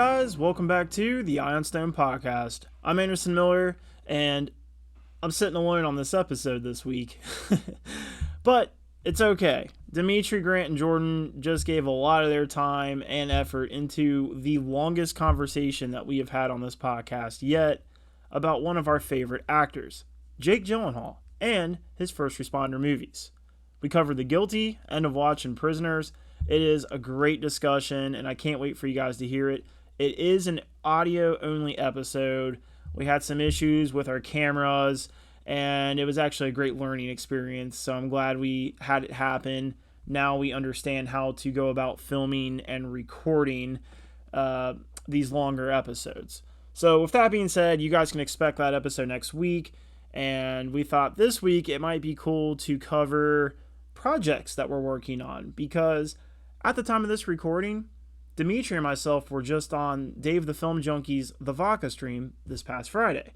guys, welcome back to the Ironstone Podcast. I'm Andersen Miller, and I'm sitting alone on this episode this week. But it's okay. Dimitri, Grant, and Jordan just gave a lot of their time and effort into the longest conversation that we have had on this podcast yet about one of our favorite actors, Jake Gyllenhaal, and his first responder movies. We covered The Guilty, End of Watch, and Prisoners. It is a great discussion, and I can't wait for you guys to hear it. It is an audio-only episode. We had some issues with our cameras, and it was actually a great learning experience, so I'm glad we had it happen. Now we understand how to go about filming and recording these longer episodes. So with that being said, you guys can expect that episode next week, and we thought this week it might be cool to cover projects that we're working on, because at the time of this recording, Dimitri and myself were just on Dave the Film Junkie's The Vodka stream this past Friday,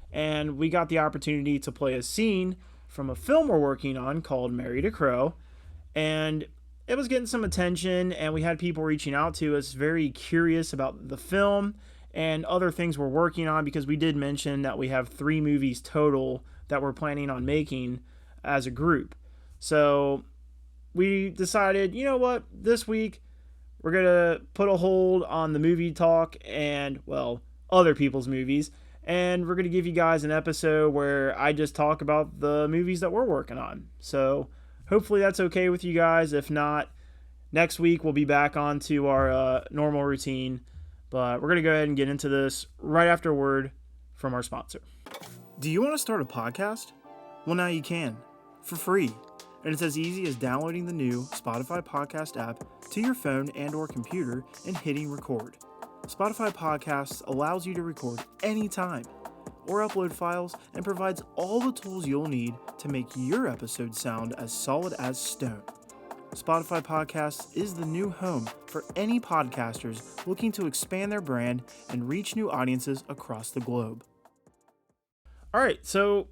and we got the opportunity to play a scene from a film we're working on called Married to Crow, and it was getting some attention, and we had people reaching out to us very curious about the film and other things we're working on, because we did mention that we have 3 movies total that we're planning on making as a group. So we decided, you know what, this week we're going to put a hold on the movie talk and, well, other people's movies, and we're going to give you guys an episode where I just talk about the movies that we're working on. So hopefully that's okay with you guys. If not, next week we'll be back on to our normal routine, but we're going to go ahead and get into this right after a word from our sponsor. Do you want to start a podcast? Well, now you can, for free. And it's as easy as downloading the new Spotify podcast app to your phone and or computer and hitting record. Spotify Podcasts allows you to record anytime or upload files and provides all the tools you'll need to make your episode sound as solid as stone. Spotify Podcasts is the new home for any podcasters looking to expand their brand and reach new audiences across the globe. All right, so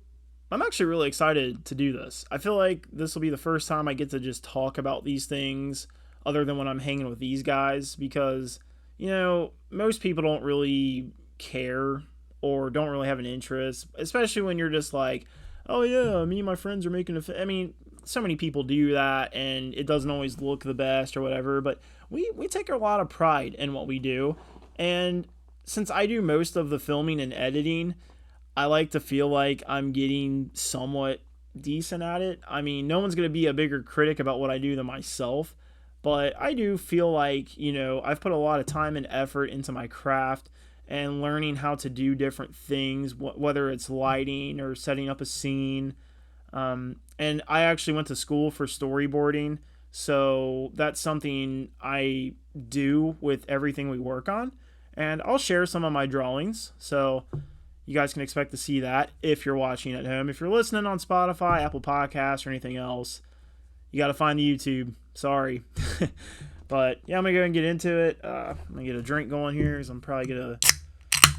I'm actually really excited to do this. I feel like this will be the first time I get to just talk about these things other than when I'm hanging with these guys, because, you know, most people don't really care or don't really have an interest, especially when you're just like, oh yeah, me and my friends are making I mean, so many people do that and it doesn't always look the best or whatever, but we take a lot of pride in what we do. And since I do most of the filming and editing, I like to feel like I'm getting somewhat decent at it. I mean, no one's going to be a bigger critic about what I do than myself, but I do feel like, you know, I've put a lot of time and effort into my craft and learning how to do different things, whether it's lighting or setting up a scene. And I actually went to school for storyboarding, so that's something I do with everything we work on, and I'll share some of my drawings, so you guys can expect to see that if you're watching at home. If you're listening on Spotify, Apple Podcasts, or anything else, you got to find the YouTube. Sorry. But yeah, I'm going to go and get into it. I'm going to get a drink going here, because I'm probably going to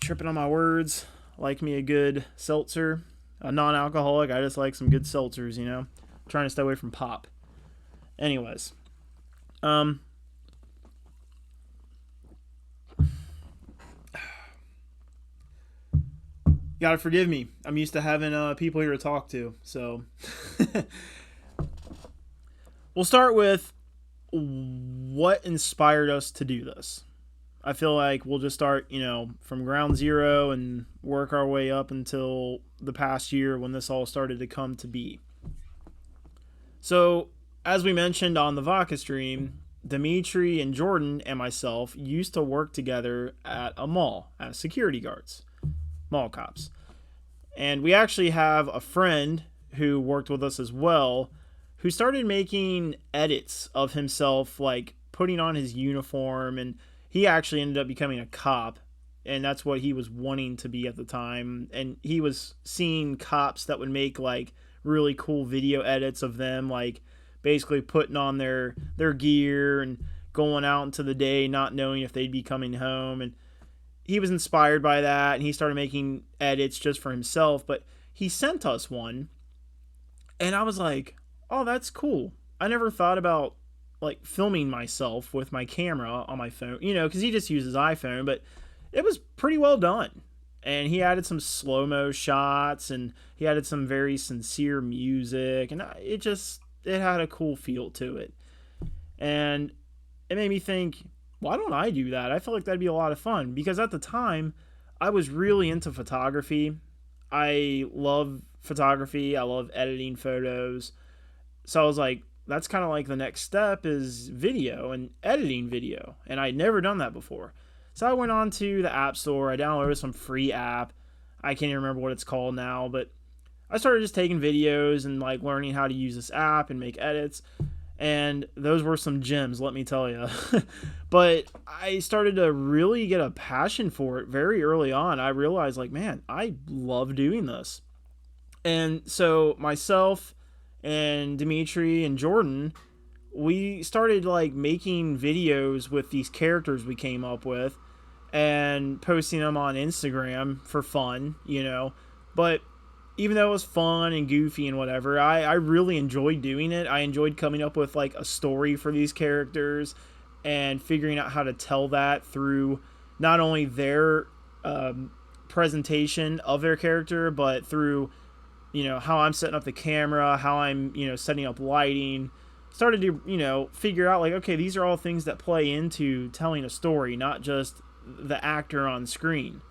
tripping on my words. Like me a good seltzer. A non-alcoholic. I just like some good seltzers, you know. I'm trying to stay away from pop. Anyways. Gotta forgive me. I'm used to having people here to talk to. So we'll start with what inspired us to do this. I feel like we'll just start, you know, from ground zero and work our way up until the past year when this all started to come to be. So, as we mentioned on the Vodka stream, Dimitri and Jordan and myself used to work together at a mall as security guards. Mall cops. And we actually have a friend who worked with us as well, who started making edits of himself, like putting on his uniform, and he actually ended up becoming a cop, and that's what he was wanting to be at the time. And he was seeing cops that would make like really cool video edits of them, like basically putting on their gear and going out into the day not knowing if they'd be coming home, and he was inspired by that, and he started making edits just for himself. But he sent us one, and I was like, oh, that's cool. I never thought about like filming myself with my camera on my phone, because he just uses iPhone, but it was pretty well done. And he added some slow-mo shots, and he added some very sincere music, and it had a cool feel to it. And it made me think, why don't I do that? I feel like that'd be a lot of fun, because at the time I was really into photography. I love photography. I love editing photos. So I was like, that's kind of like the next step is video and editing video. And I'd never done that before. So I went on to the App Store. I downloaded some free app. I can't even remember what it's called now, but I started just taking videos and like learning how to use this app and make edits. And those were some gems, let me tell you. But I started to really get a passion for it very early on. I realized, like, man, I love doing this. And so myself and Dimitri and Jordan, we started like making videos with these characters we came up with and posting them on Instagram for fun, But even though it was fun and goofy and whatever, I really enjoyed doing it. I enjoyed coming up with like a story for these characters and figuring out how to tell that through not only their presentation of their character, but through, how I'm setting up the camera, how I'm, setting up lighting. Started to, figure out like, okay, these are all things that play into telling a story, not just the actor on screen.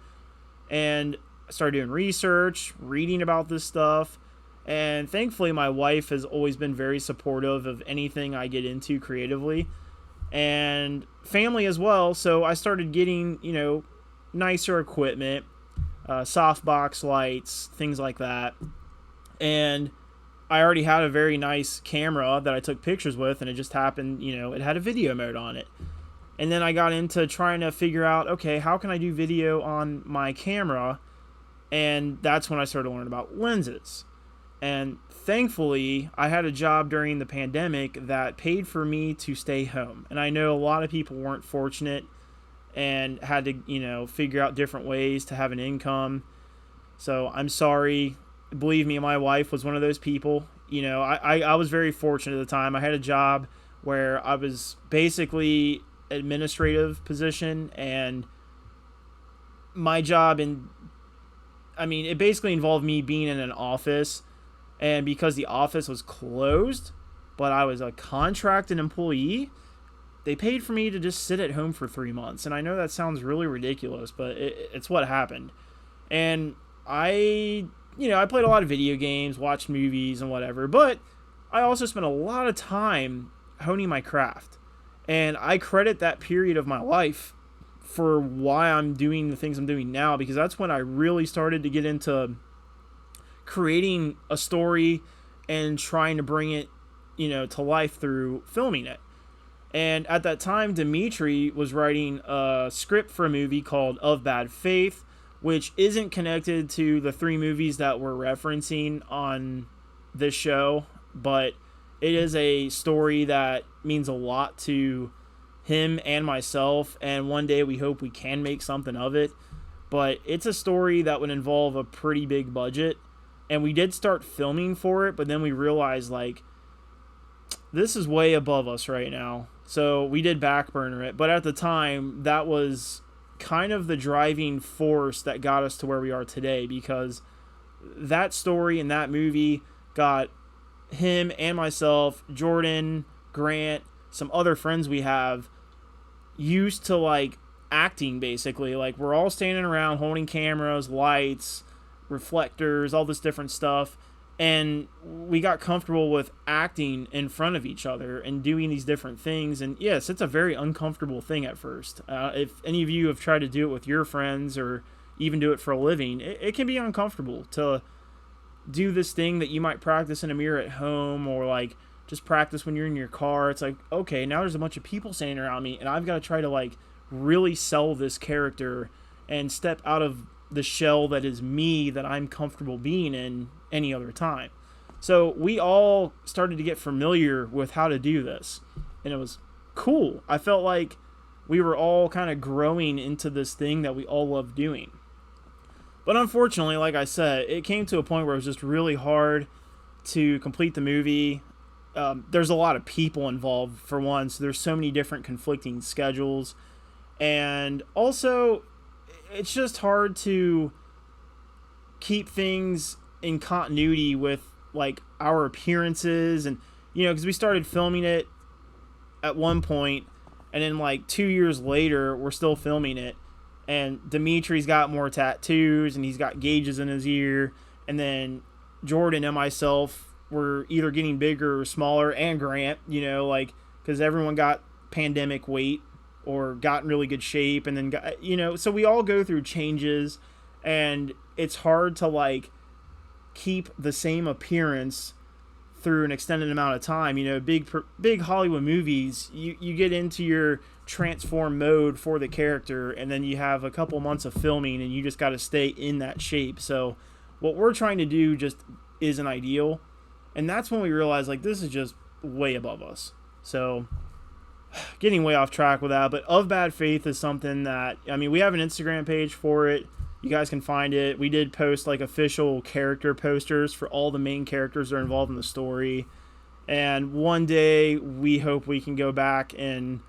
And I started doing research, reading about this stuff, and thankfully my wife has always been very supportive of anything I get into creatively, and family as well. So I started getting, nicer equipment, softbox lights, things like that. And I already had a very nice camera that I took pictures with, and it just happened, it had a video mode on it. And then I got into trying to figure out, okay, how can I do video on my camera? And that's when I started learning about lenses. And thankfully, I had a job during the pandemic that paid for me to stay home. And I know a lot of people weren't fortunate and had to, figure out different ways to have an income. So I'm sorry. Believe me, my wife was one of those people. I was very fortunate at the time. I had a job where I was basically administrative position, and my job it basically involved me being in an office, and because the office was closed, but I was a contracted employee, they paid for me to just sit at home for 3 months. And I know that sounds really ridiculous, but it's what happened. And I played a lot of video games, watched movies and whatever, but I also spent a lot of time honing my craft. And I credit that period of my life for why I'm doing the things I'm doing now, because that's when I really started to get into creating a story and trying to bring it, to life through filming it. And at that time, Dimitri was writing a script for a movie called Of Bad Faith, which isn't connected to the 3 movies that we're referencing on this show, but it is a story that means a lot to him and myself, and one day we hope we can make something of it. But it's a story that would involve a pretty big budget, and we did start filming for it, but then we realized, like, this is way above us right now. So we did backburner it, but at the time, that was kind of the driving force that got us to where we are today, because that story and that movie got him and myself, Jordan, Grant, some other friends we have, used to like acting basically. Like, we're all standing around holding cameras, lights, reflectors, all this different stuff, and we got comfortable with acting in front of each other and doing these different things. And yes, it's a very uncomfortable thing at first. If any of you have tried to do it with your friends or even do it for a living, it can be uncomfortable to do this thing that you might practice in a mirror at home, or like just practice when you're in your car. It's like, okay, now there's a bunch of people standing around me, and I've got to try to like really sell this character and step out of the shell that is me, that I'm comfortable being in any other time. So we all started to get familiar with how to do this, and it was cool. I felt like we were all kind of growing into this thing that we all love doing. But unfortunately, like I said, it came to a point where it was just really hard to complete the movie. there's a lot of people involved for one, so there's so many different conflicting schedules, and also it's just hard to keep things in continuity with like our appearances, and because we started filming it at one point, and then like 2 years later we're still filming it, and Dimitri's got more tattoos and he's got gauges in his ear, and then Jordan and myself were either getting bigger or smaller, and Grant, like, because everyone got pandemic weight or got in really good shape, and then got, so we all go through changes, and it's hard to like keep the same appearance through an extended amount of time. Big Hollywood movies, you get into your transform mode for the character, and then you have a couple months of filming and you just got to stay in that shape. So what we're trying to do just isn't ideal, and that's when we realize like this is just way above us. So getting way off track with that, but Of Bad Faith is something that, we have an Instagram page for it. You guys can find it. We did post like official character posters for all the main characters that are involved in the story. And one day we hope we can go back and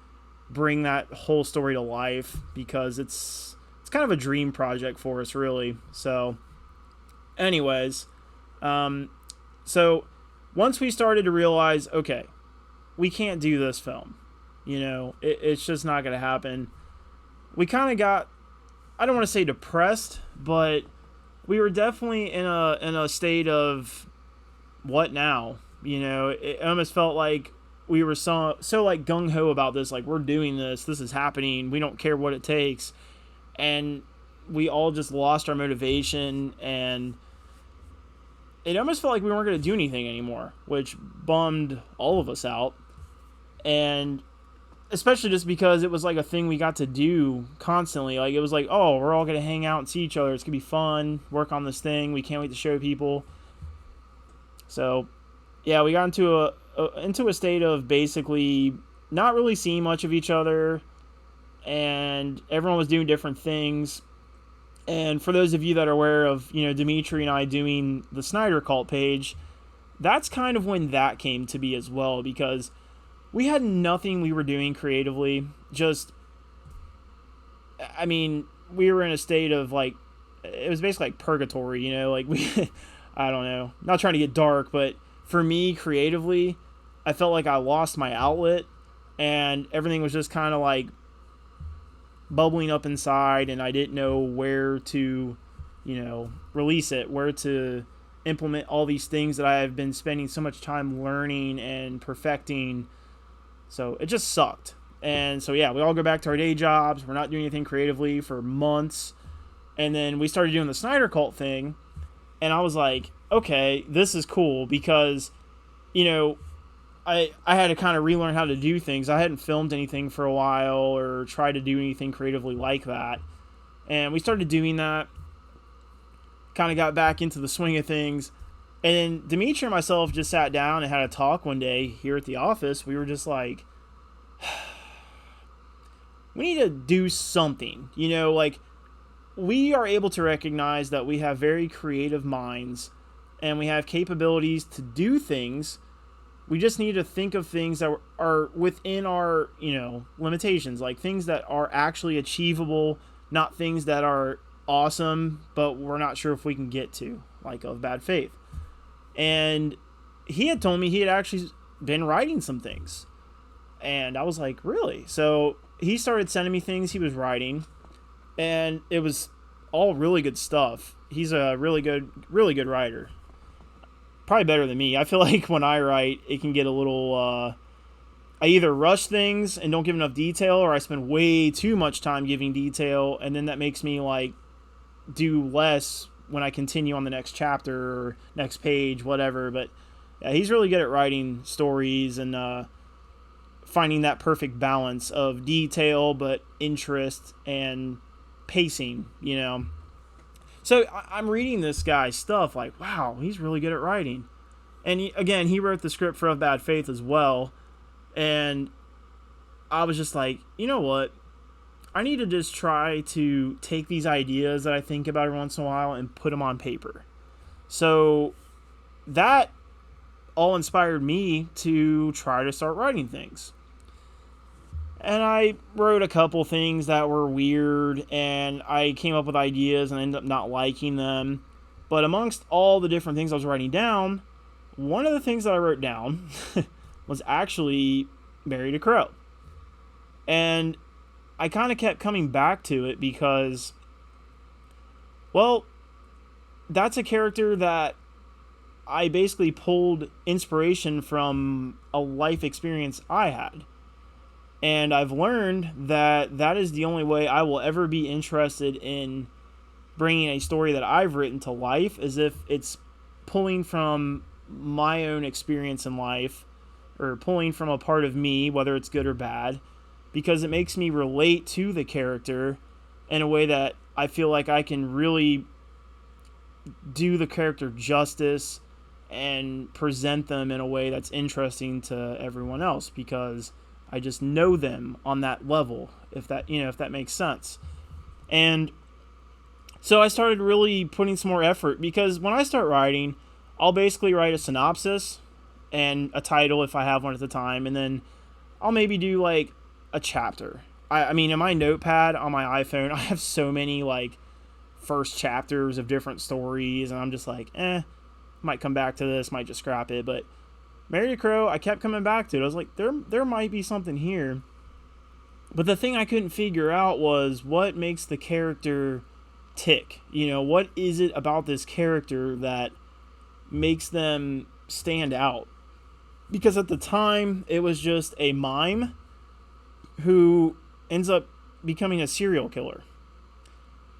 bring that whole story to life, because it's kind of a dream project for us, really. So anyways, so once we started to realize, okay, we can't do this film, it's just not going to happen. We kind of got, I don't want to say depressed, but we were definitely in a state of what now? It almost felt like we were so like gung-ho about this, like we're doing this is happening, we don't care what it takes, and we all just lost our motivation, and it almost felt like we weren't going to do anything anymore, which bummed all of us out. And especially just because it was like a thing we got to do constantly. Like, it was like, oh, we're all going to hang out and see each other. It's going to be fun, work on this thing. We can't wait to show people. So, yeah, we got into a state of basically not really seeing much of each other, and everyone was doing different things. And for those of you that are aware of, Dimitri and I doing the Snyder Cult page, that's kind of when that came to be as well, because we had nothing we were doing creatively. We were in a state of like, it was basically like purgatory, like we, I don't know, not trying to get dark, but for me creatively, I felt like I lost my outlet, and everything was just kind of like bubbling up inside, and I didn't know where to, release it, where to implement all these things that I have been spending so much time learning and perfecting. So it just sucked. And so, yeah, we all go back to our day jobs. We're not doing anything creatively for months. And then we started doing the Snyder Cult thing. And I was like, okay, this is cool, because, I had to kind of relearn how to do things. I hadn't filmed anything for a while or tried to do anything creatively like that. And we started doing that. Kind of got back into the swing of things. And then Dimitri and myself just sat down and had a talk one day here at the office. We were just like, we need to do something. Like, we are able to recognize that we have very creative minds and we have capabilities to do things. We just need to think of things that are within our, limitations, like things that are actually achievable, not things that are awesome, but we're not sure if we can get to, like Of Bad Faith. And he had told me he had actually been writing some things. And I was like, really? So he started sending me things he was writing, and it was all really good stuff. He's a really good writer. Probably better than me. I feel like when I write, it can get a little, I either rush things and don't give enough detail, or I spend way too much time giving detail, and then that makes me like do less when I continue on the next chapter or next page, whatever. But yeah, he's really good at writing stories and finding that perfect balance of detail but interest and pacing, So I'm reading this guy's stuff like, wow, he's really good at writing. And he wrote the script for Of Bad Faith as well. And I was just like, you know what? I need to just try to take these ideas that I think about every once in a while and put them on paper. So that all inspired me to try to start writing things. And I wrote a couple things that were weird, and I came up with ideas and ended up not liking them. But amongst all the different things I was writing down, one of the things that I wrote down was actually Married a Crow. And I kind of kept coming back to it because, well, that's a character that I basically pulled inspiration from a life experience I had. And I've learned that that is the only way I will ever be interested in bringing a story that I've written to life, is if it's pulling from my own experience in life, or pulling from a part of me, whether it's good or bad, because it makes me relate to the character in a way that I feel like I can really do the character justice and present them in a way that's interesting to everyone else, because I just know them on that level, if that makes sense. And so I started really putting some more effort, because when I start writing, I'll basically write a synopsis and a title if I have one at the time, and then I'll maybe do like a chapter. I mean, in my notepad on my iPhone, I have so many like first chapters of different stories, and I'm just like, might come back to this, might just scrap it. But Married a Crow, I kept coming back to it. I was like, there might be something here. But the thing I couldn't figure out was what makes the character tick. What is it about this character that makes them stand out? Because at the time, it was just a mime who ends up becoming a serial killer.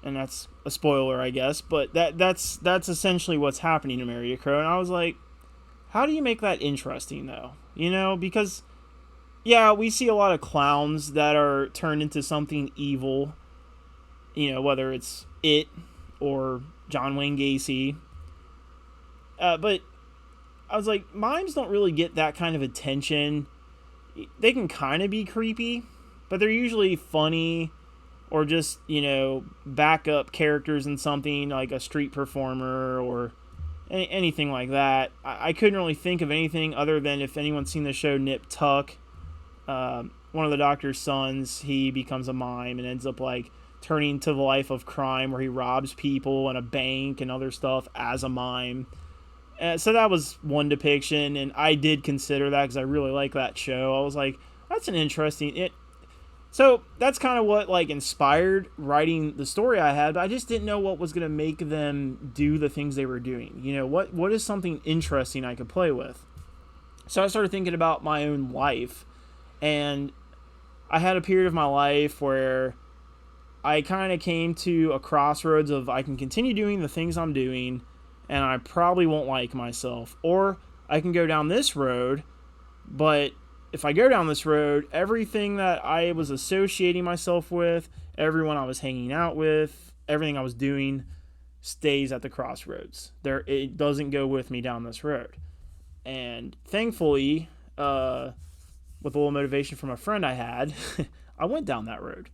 And that's a spoiler, I guess, but that's essentially what's happening to Married a Crow. And I was like, how do you make that interesting, though? Because, yeah, we see a lot of clowns that are turned into something evil, whether it's It or John Wayne Gacy. But I was like, mimes don't really get that kind of attention. They can kind of be creepy, but they're usually funny, or just, backup characters in something like a street performer or anything like that. I couldn't really think of anything other than, if anyone's seen the show Nip Tuck, one of the doctor's sons, he becomes a mime and ends up like turning to the life of crime, where he robs people in a bank and other stuff as a mime. So that was one depiction, and I did consider that because I really like that show. I was like, that's an interesting... So that's kind of what like inspired writing the story I had, but I just didn't know what was going to make them do the things they were doing. What is something interesting I could play with? So I started thinking about my own life, and I had a period of my life where I kind of came to a crossroads of, I can continue doing the things I'm doing, and I probably won't like myself, or I can go down this road, but if I go down this road, everything that I was associating myself with, everyone I was hanging out with, everything I was doing stays at the crossroads. It doesn't go with me down this road. And thankfully, with a little motivation from a friend I had, I went down that road.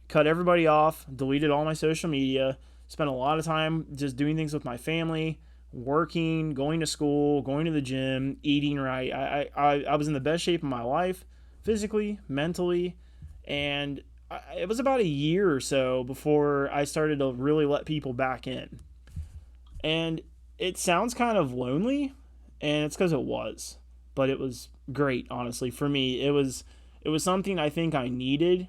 Cut everybody off, deleted all my social media, spent a lot of time just doing things with my family, working, going to school, going to the gym, eating right. I was in the best shape of my life, physically, mentally, and it was about a year or so before I started to really let people back in. And it sounds kind of lonely, and it's because it was, but it was great, honestly. For me, it was something I think I needed,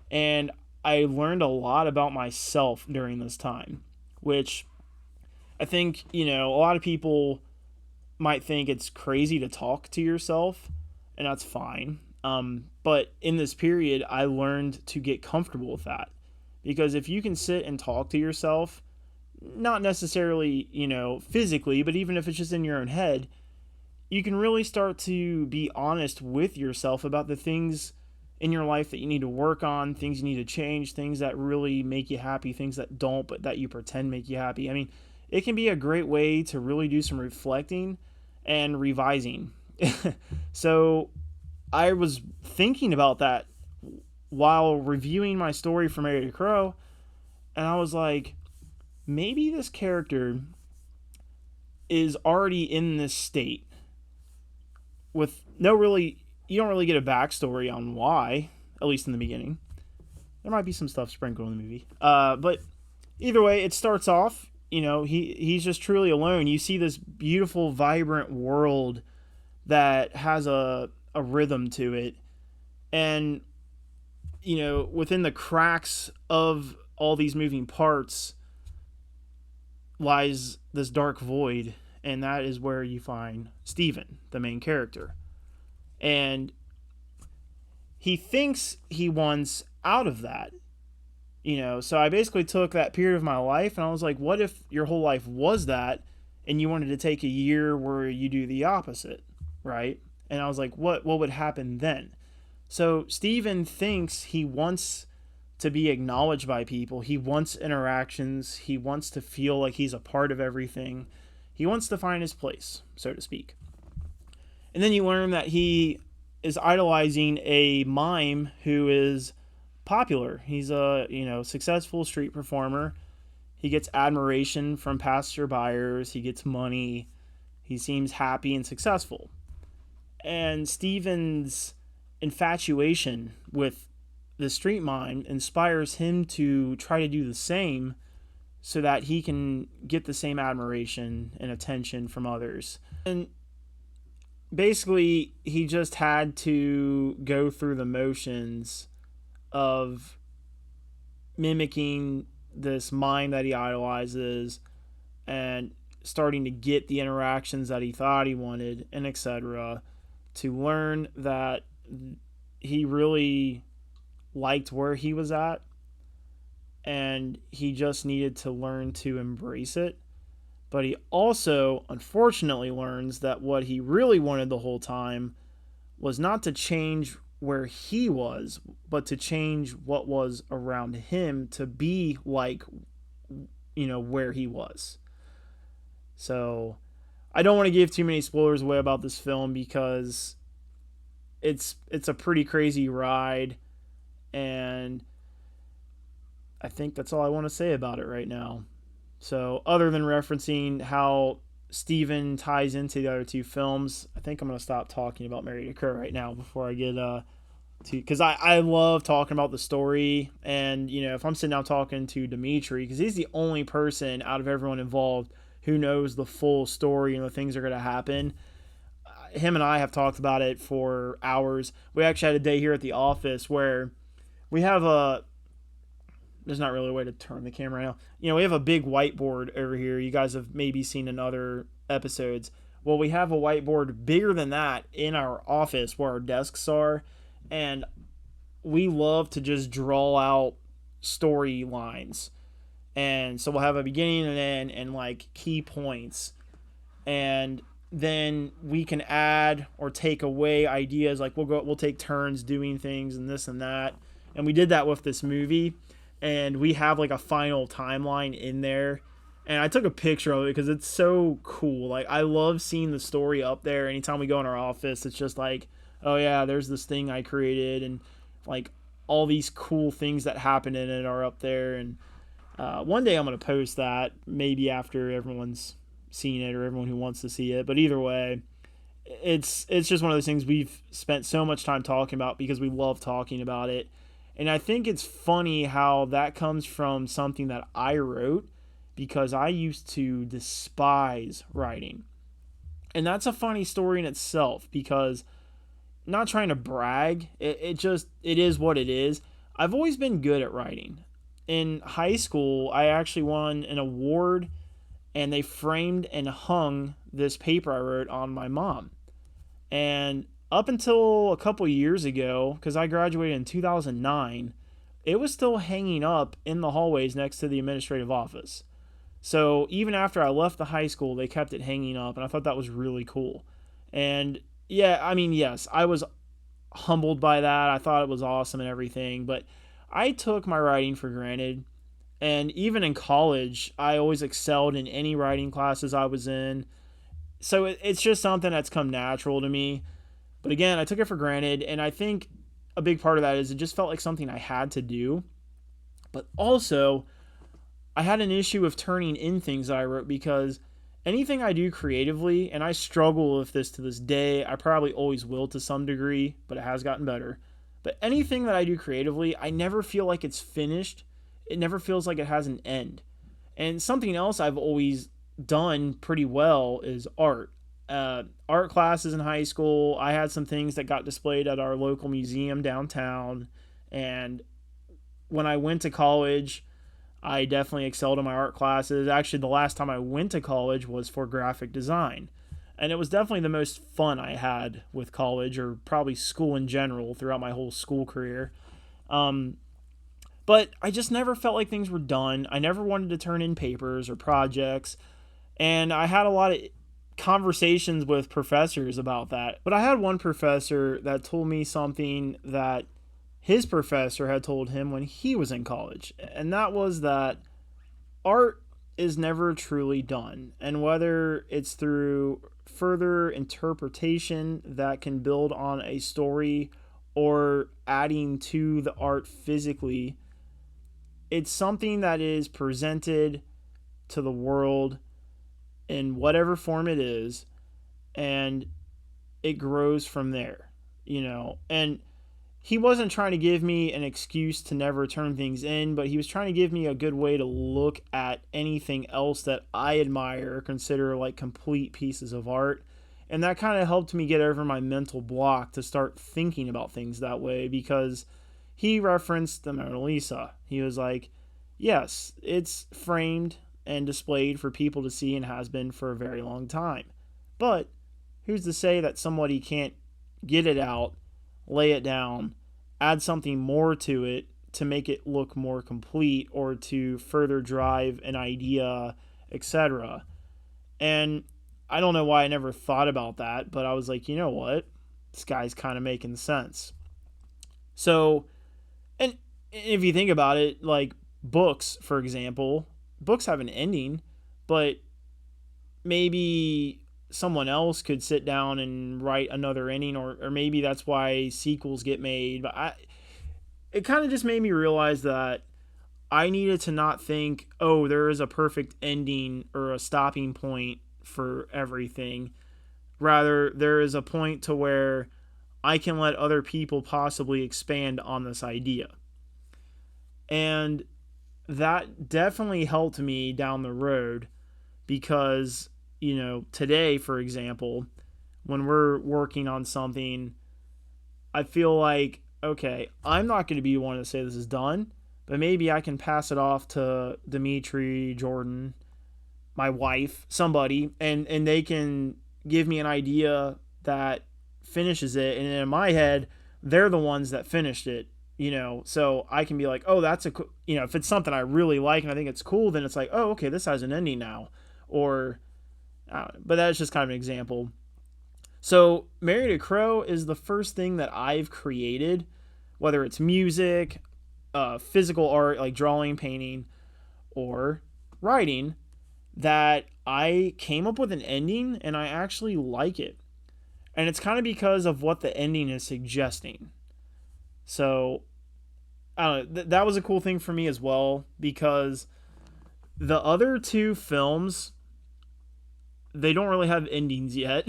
and I learned a lot about myself during this time, which I think, a lot of people might think it's crazy to talk to yourself, and that's fine. But in this period, I learned to get comfortable with that. Because if you can sit and talk to yourself, not necessarily, physically, but even if it's just in your own head, you can really start to be honest with yourself about the things in your life that you need to work on, things you need to change, things that really make you happy, things that don't, but that you pretend make you happy. I mean, it can be a great way to really do some reflecting and revising. So I was thinking about that while reviewing my story for Married a Crow, and I was like, maybe this character is already in this state with no really, you don't really get a backstory on why, at least in the beginning. There might be some stuff sprinkled in the movie. But either way, it starts off, he's just truly alone. You see this beautiful, vibrant world that has a rhythm to it. And, within the cracks of all these moving parts lies this dark void. And that is where you find Stephen, the main character. And he thinks he wants out of that. So I basically took that period of my life and I was like, what if your whole life was that and you wanted to take a year where you do the opposite, right? And I was like, what would happen then? So Steven thinks he wants to be acknowledged by people. He wants interactions. He wants to feel like he's a part of everything. He wants to find his place, so to speak. And then you learn that he is idolizing a mime who is popular. He's a, successful street performer. He gets admiration from passerbyers. He gets money. He seems happy and successful. And Steven's infatuation with the street mime inspires him to try to do the same so that he can get the same admiration and attention from others. And basically, he just had to go through the motions of mimicking this mime that he idolizes and starting to get the interactions that he thought he wanted, and etc., to learn that he really liked where he was at and he just needed to learn to embrace it. But he also, unfortunately, learns that what he really wanted the whole time was not to change where he was, but to change what was around him to be like, where he was. So I don't want to give too many spoilers away about this film because it's a pretty crazy ride, and I think that's all I want to say about it right now. So other than referencing how Steven ties into the other two films, I think I'm going to stop talking about Married to Kerr right now before I get to, because I love talking about the story. And, if I'm sitting down talking to Dimitri, because he's the only person out of everyone involved who knows the full story and the things that are going to happen. Him and I have talked about it for hours. We actually had a day here at the office where we have there's not really a way to turn the camera now. We have a big whiteboard over here. You guys have maybe seen in other episodes. Well, we have a whiteboard bigger than that in our office where our desks are. And we love to just draw out storylines. And so we'll have a beginning and end and like key points. And then we can add or take away ideas. Like we'll take turns doing things and this and that. And we did that with this movie. And we have like a final timeline in there. And I took a picture of it because it's so cool. Like, I love seeing the story up there. Anytime we go in our office, it's just like, oh yeah, there's this thing I created. And like all these cool things that happen in it are up there. And one day I'm going to post that, maybe after everyone's seen it or everyone who wants to see it. But either way, it's just one of those things we've spent so much time talking about because we love talking about it. And I think it's funny how that comes from something that I wrote because I used to despise writing. And that's a funny story in itself because, not trying to brag, it is what it is. I've always been good at writing. In high school, I actually won an award and they framed and hung this paper I wrote on my mom. And up until a couple years ago, because I graduated in 2009, it was still hanging up in the hallways next to the administrative office. So even after I left the high school, they kept it hanging up, and I thought that was really cool. And yeah, I mean, yes, I was humbled by that. I thought it was awesome and everything, but I took my writing for granted. And even in college, I always excelled in any writing classes I was in. So it's just something that's come natural to me. But again, I took it for granted, and I think a big part of that is it just felt like something I had to do. But also, I had an issue of turning in things that I wrote because anything I do creatively, and I struggle with this to this day, I probably always will to some degree, but it has gotten better. But anything that I do creatively, I never feel like it's finished. It never feels like it has an end. And something else I've always done pretty well is art. Art classes in high school, I had some things that got displayed at our local museum downtown. And when I went to college, I definitely excelled in my art classes. Actually, the last time I went to college was for graphic design. And it was definitely the most fun I had with college, or probably school in general, throughout my whole school career. But I just never felt like things were done. I never wanted to turn in papers or projects. And I had a lot of conversations with professors about that. But I had one professor that told me something that his professor had told him when he was in college. And that was that art is never truly done. And whether it's through further interpretation that can build on a story or adding to the art physically, it's something that is presented to the world in whatever form it is, and it grows from there, And he wasn't trying to give me an excuse to never turn things in, but he was trying to give me a good way to look at anything else that I admire or consider like complete pieces of art. And that kind of helped me get over my mental block to start thinking about things that way, because he referenced the Mona Lisa. He was like, yes, it's framed and displayed for people to see and has been for a very long time. But who's to say that somebody can't get it out, lay it down, add something more to it to make it look more complete or to further drive an idea, etc. And I don't know why I never thought about that, but I was like, you know what? This guy's kind of making sense. So, and if you think about it, like books, for example, books have an ending, but maybe someone else could sit down and write another ending, or maybe that's why sequels get made. But it kind of just made me realize that I needed to not think, oh, there is a perfect ending or a stopping point for everything. Rather, there is a point to where I can let other people possibly expand on this idea. And that definitely helped me down the road, because, today, for example, when we're working on something, I feel like, okay, I'm not going to be one to say this is done, but maybe I can pass it off to Dimitri, Jordan, my wife, somebody, and they can give me an idea that finishes it. And in my head, they're the ones that finished it, so I can be like, oh, that's if it's something I really like and I think it's cool, then it's like, oh, okay, this has an ending now. Or, but that's just kind of an example. So Married to Crow is the first thing that I've created, whether it's music, physical art, like drawing, painting, or writing, that I came up with an ending and I actually like it. And it's kind of because of what the ending is suggesting. So, I don't know, that was a cool thing for me as well, because the other two films, they don't really have endings yet,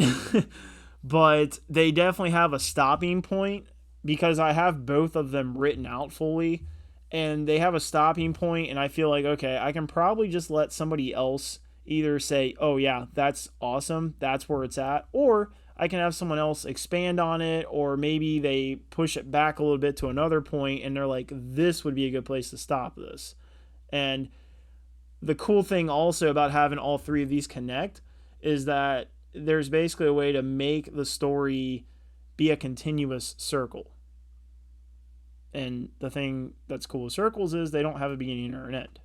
but they definitely have a stopping point, because I have both of them written out fully, and they have a stopping point, and I feel like, okay, I can probably just let somebody else either say, oh yeah, that's awesome, that's where it's at, or I can have someone else expand on it, or maybe they push it back a little bit to another point and they're like, this would be a good place to stop this. And the cool thing also about having all three of these connect is that there's basically a way to make the story be a continuous circle. And the thing that's cool with circles is they don't have a beginning or an end.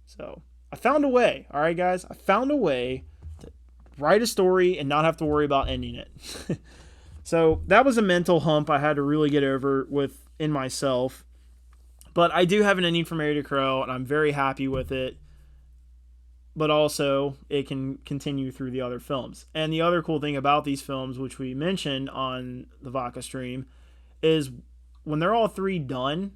So I found a way. All right, guys, I found a way to write a story and not have to worry about ending it. So that was a mental hump I had to really get over within myself. But I do have an ending for Married to Crow, and I'm very happy with it. But also, it can continue through the other films. And the other cool thing about these films, which we mentioned on the Vodka stream, is when they're all three done,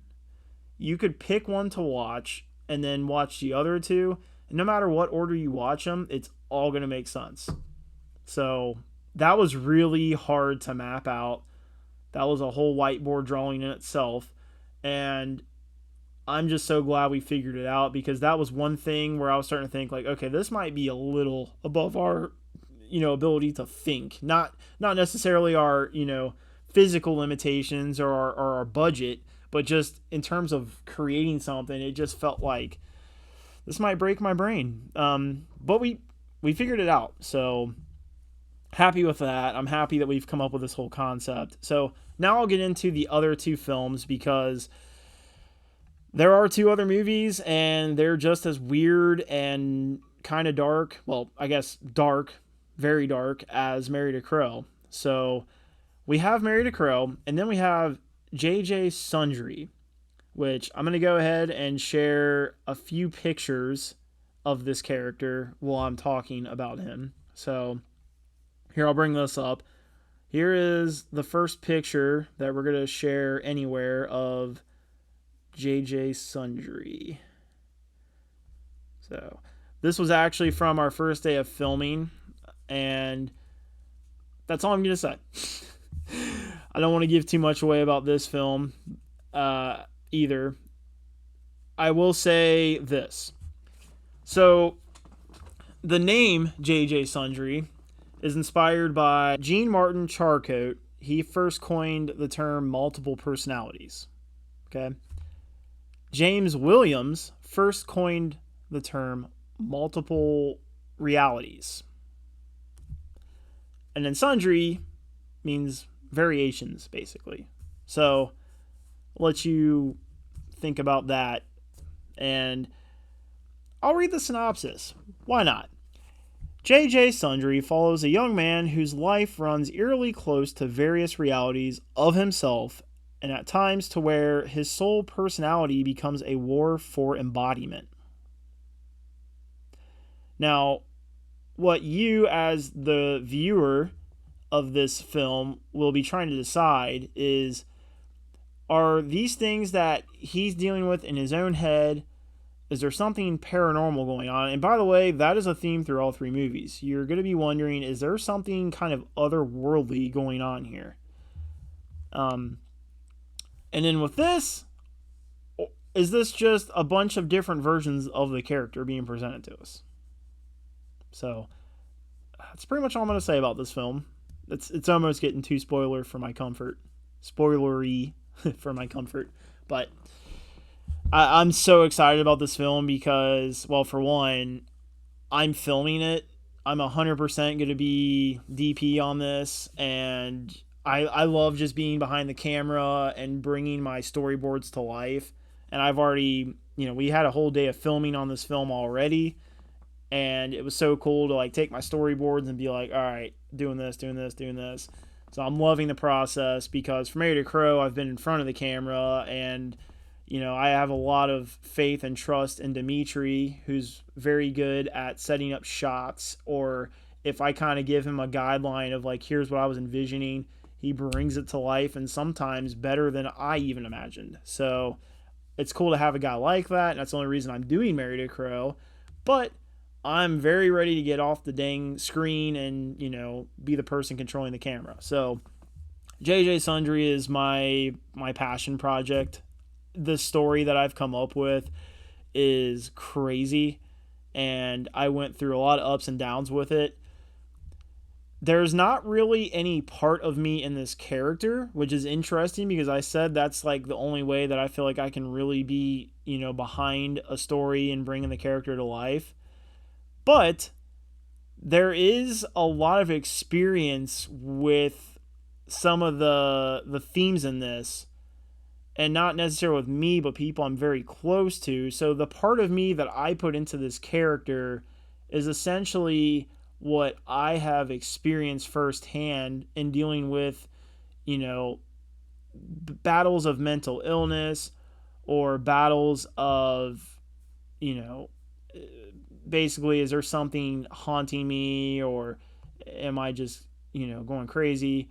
you could pick one to watch and then watch the other two, no matter what order you watch them, it's all going to make sense. So that was really hard to map out. That was a whole whiteboard drawing in itself. And I'm just so glad we figured it out, because that was one thing where I was starting to think like, okay, this might be a little above our, ability to think. Not necessarily our, physical limitations or our budget, but just in terms of creating something, it just felt like this might break my brain. But we figured it out. So happy with that. I'm happy that we've come up with this whole concept. So now I'll get into the other two films, because there are two other movies and they're just as weird and kind of dark. Well, I guess dark, very dark, as Married to Crow. So we have Married to Crow, and then we have JJ Sundry, which I'm going to go ahead and share a few pictures of this character while I'm talking about him. So here, I'll bring this up. Here is the first picture that we're going to share anywhere of JJ Sundry. So this was actually from our first day of filming, and that's all I'm going to say. I don't want to give too much away about this film either. I will say this. So the name JJ Sundry is inspired by Jean Martin Charcot. He first coined the term multiple personalities. Okay. James Williams first coined the term multiple realities. And then sundry means variations, basically. So I'll let you think about that. And I'll read the synopsis. Why not? JJ Sundry follows a young man whose life runs eerily close to various realities of himself, and at times to where his sole personality becomes a war for embodiment. Now, what you as the viewer of this film will be trying to decide is, are these things that he's dealing with in his own head? Is there something paranormal going on? And by the way, that is a theme through all three movies. You're going to be wondering, is there something kind of otherworldly going on here? And then with this, is this just a bunch of different versions of the character being presented to us? So that's pretty much all I'm going to say about this film. It's almost getting too spoilery for my comfort. Spoilery for my comfort. But I'm so excited about this film because, well, for one, I'm filming it. I'm 100% going to be DP on this, and I love just being behind the camera and bringing my storyboards to life. And I've already, we had a whole day of filming on this film already, and it was so cool to like take my storyboards and be like, all right, doing this. So I'm loving the process, because for Married to Crow, I've been in front of the camera, and I have a lot of faith and trust in Dimitri, who's very good at setting up shots, or if I kind of give him a guideline of like, here's what I was envisioning, he brings it to life, and sometimes better than I even imagined. So it's cool to have a guy like that, and that's the only reason I'm doing Married to Crow. But I'm very ready to get off the dang screen and, be the person controlling the camera. So JJ Sundry is my passion project. The story that I've come up with is crazy, and I went through a lot of ups and downs with it. There's not really any part of me in this character, which is interesting, because I said that's like the only way that I feel like I can really be, behind a story and bringing the character to life. But there is a lot of experience with some of the themes in this, and not necessarily with me, but people I'm very close to. So the part of me that I put into this character is essentially what I have experienced firsthand in dealing with, battles of mental illness, or battles of, basically, is there something haunting me, or am I just, going crazy,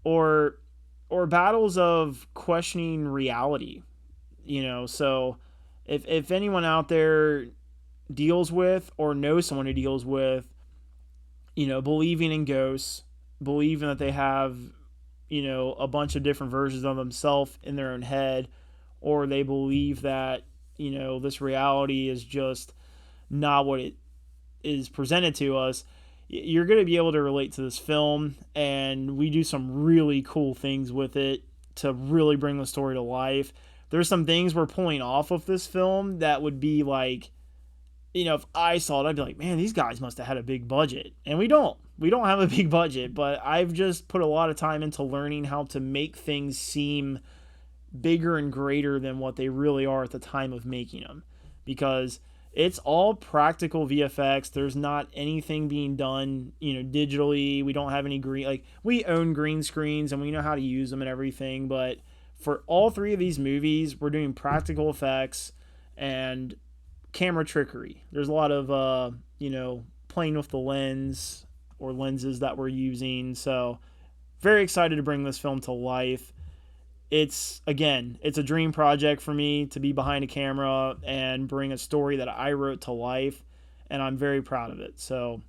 or battles of questioning reality, so if anyone out there deals with or knows someone who deals with, believing in ghosts, believing that they have, a bunch of different versions of themselves in their own head, or they believe that, this reality is just not what it is presented to us, you're going to be able to relate to this film. And we do some really cool things with it to really bring the story to life. There's some things we're pulling off of this film that would be like, if I saw it, I'd be like, man, these guys must have had a big budget. And we don't. We don't have a big budget, but I've just put a lot of time into learning how to make things seem bigger and greater than what they really are at the time of making them. Because it's all practical VFX. There's not anything being done, digitally. We don't have any we own green screens and we know how to use them and everything. But for all three of these movies, we're doing practical effects and camera trickery. There's a lot of, playing with the lens or lenses that we're using. So very excited to bring this film to life. It's a dream project for me to be behind a camera and bring a story that I wrote to life, and I'm very proud of it. So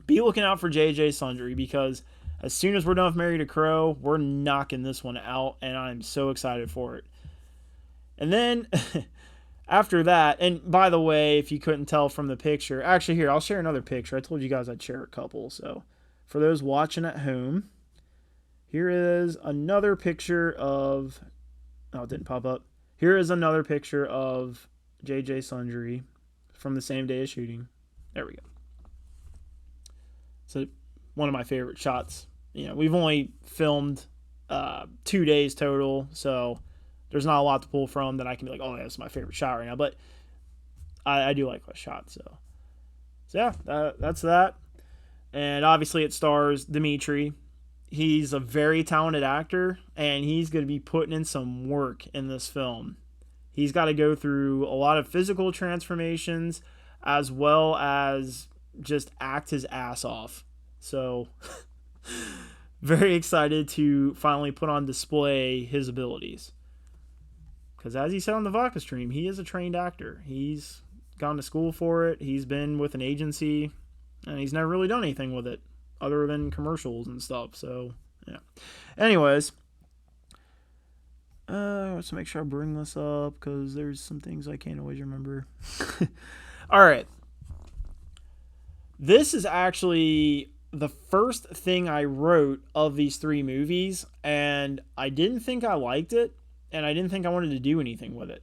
be looking out for JJ Sundry, because as soon as we're done with Married to Crow, we're knocking this one out, and I'm so excited for it. And then after that, and by the way, if you couldn't tell from the picture, actually here, I'll share another picture. I told you guys I'd share a couple, so for those watching at home, here is another picture of... Oh, it didn't pop up. Here is another picture of JJ Sundry from the same day of shooting. There we go. So one of my favorite shots. We've only filmed 2 days total, so there's not a lot to pull from that I can be like, oh, that's my favorite shot right now. But I do like that shot. So yeah, that's that. And obviously it stars Dimitri. He's a very talented actor, and he's going to be putting in some work in this film. He's got to go through a lot of physical transformations as well as just act his ass off. So very excited to finally put on display his abilities. Because as he said on the Vodka stream, he is a trained actor. He's gone to school for it. He's been with an agency, and he's never really done anything with it other than commercials and stuff. So, yeah. Anyways, let's make sure I bring this up, because there's some things I can't always remember. All right. This is actually the first thing I wrote of these three movies, and I didn't think I liked it, and I didn't think I wanted to do anything with it.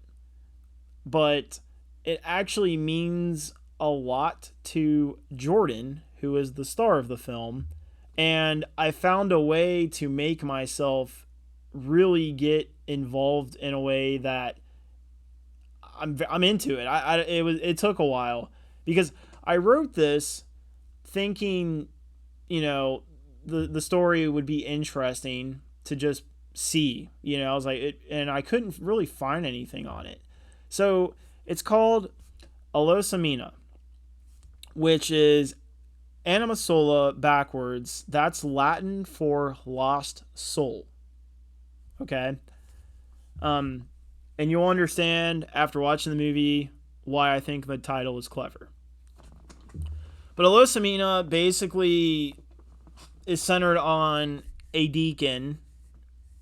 But it actually means a lot to Jordan, who is the star of the film, and I found a way to make myself really get involved in a way that I'm into it. It took a while, because I wrote this thinking, the story would be interesting to just see. I was like, and I couldn't really find anything on it. So it's called Alosamina, which is Anima Sola backwards. That's Latin for lost soul. Okay? And you'll understand after watching the movie why I think the title is clever. But Alosamina basically is centered on a deacon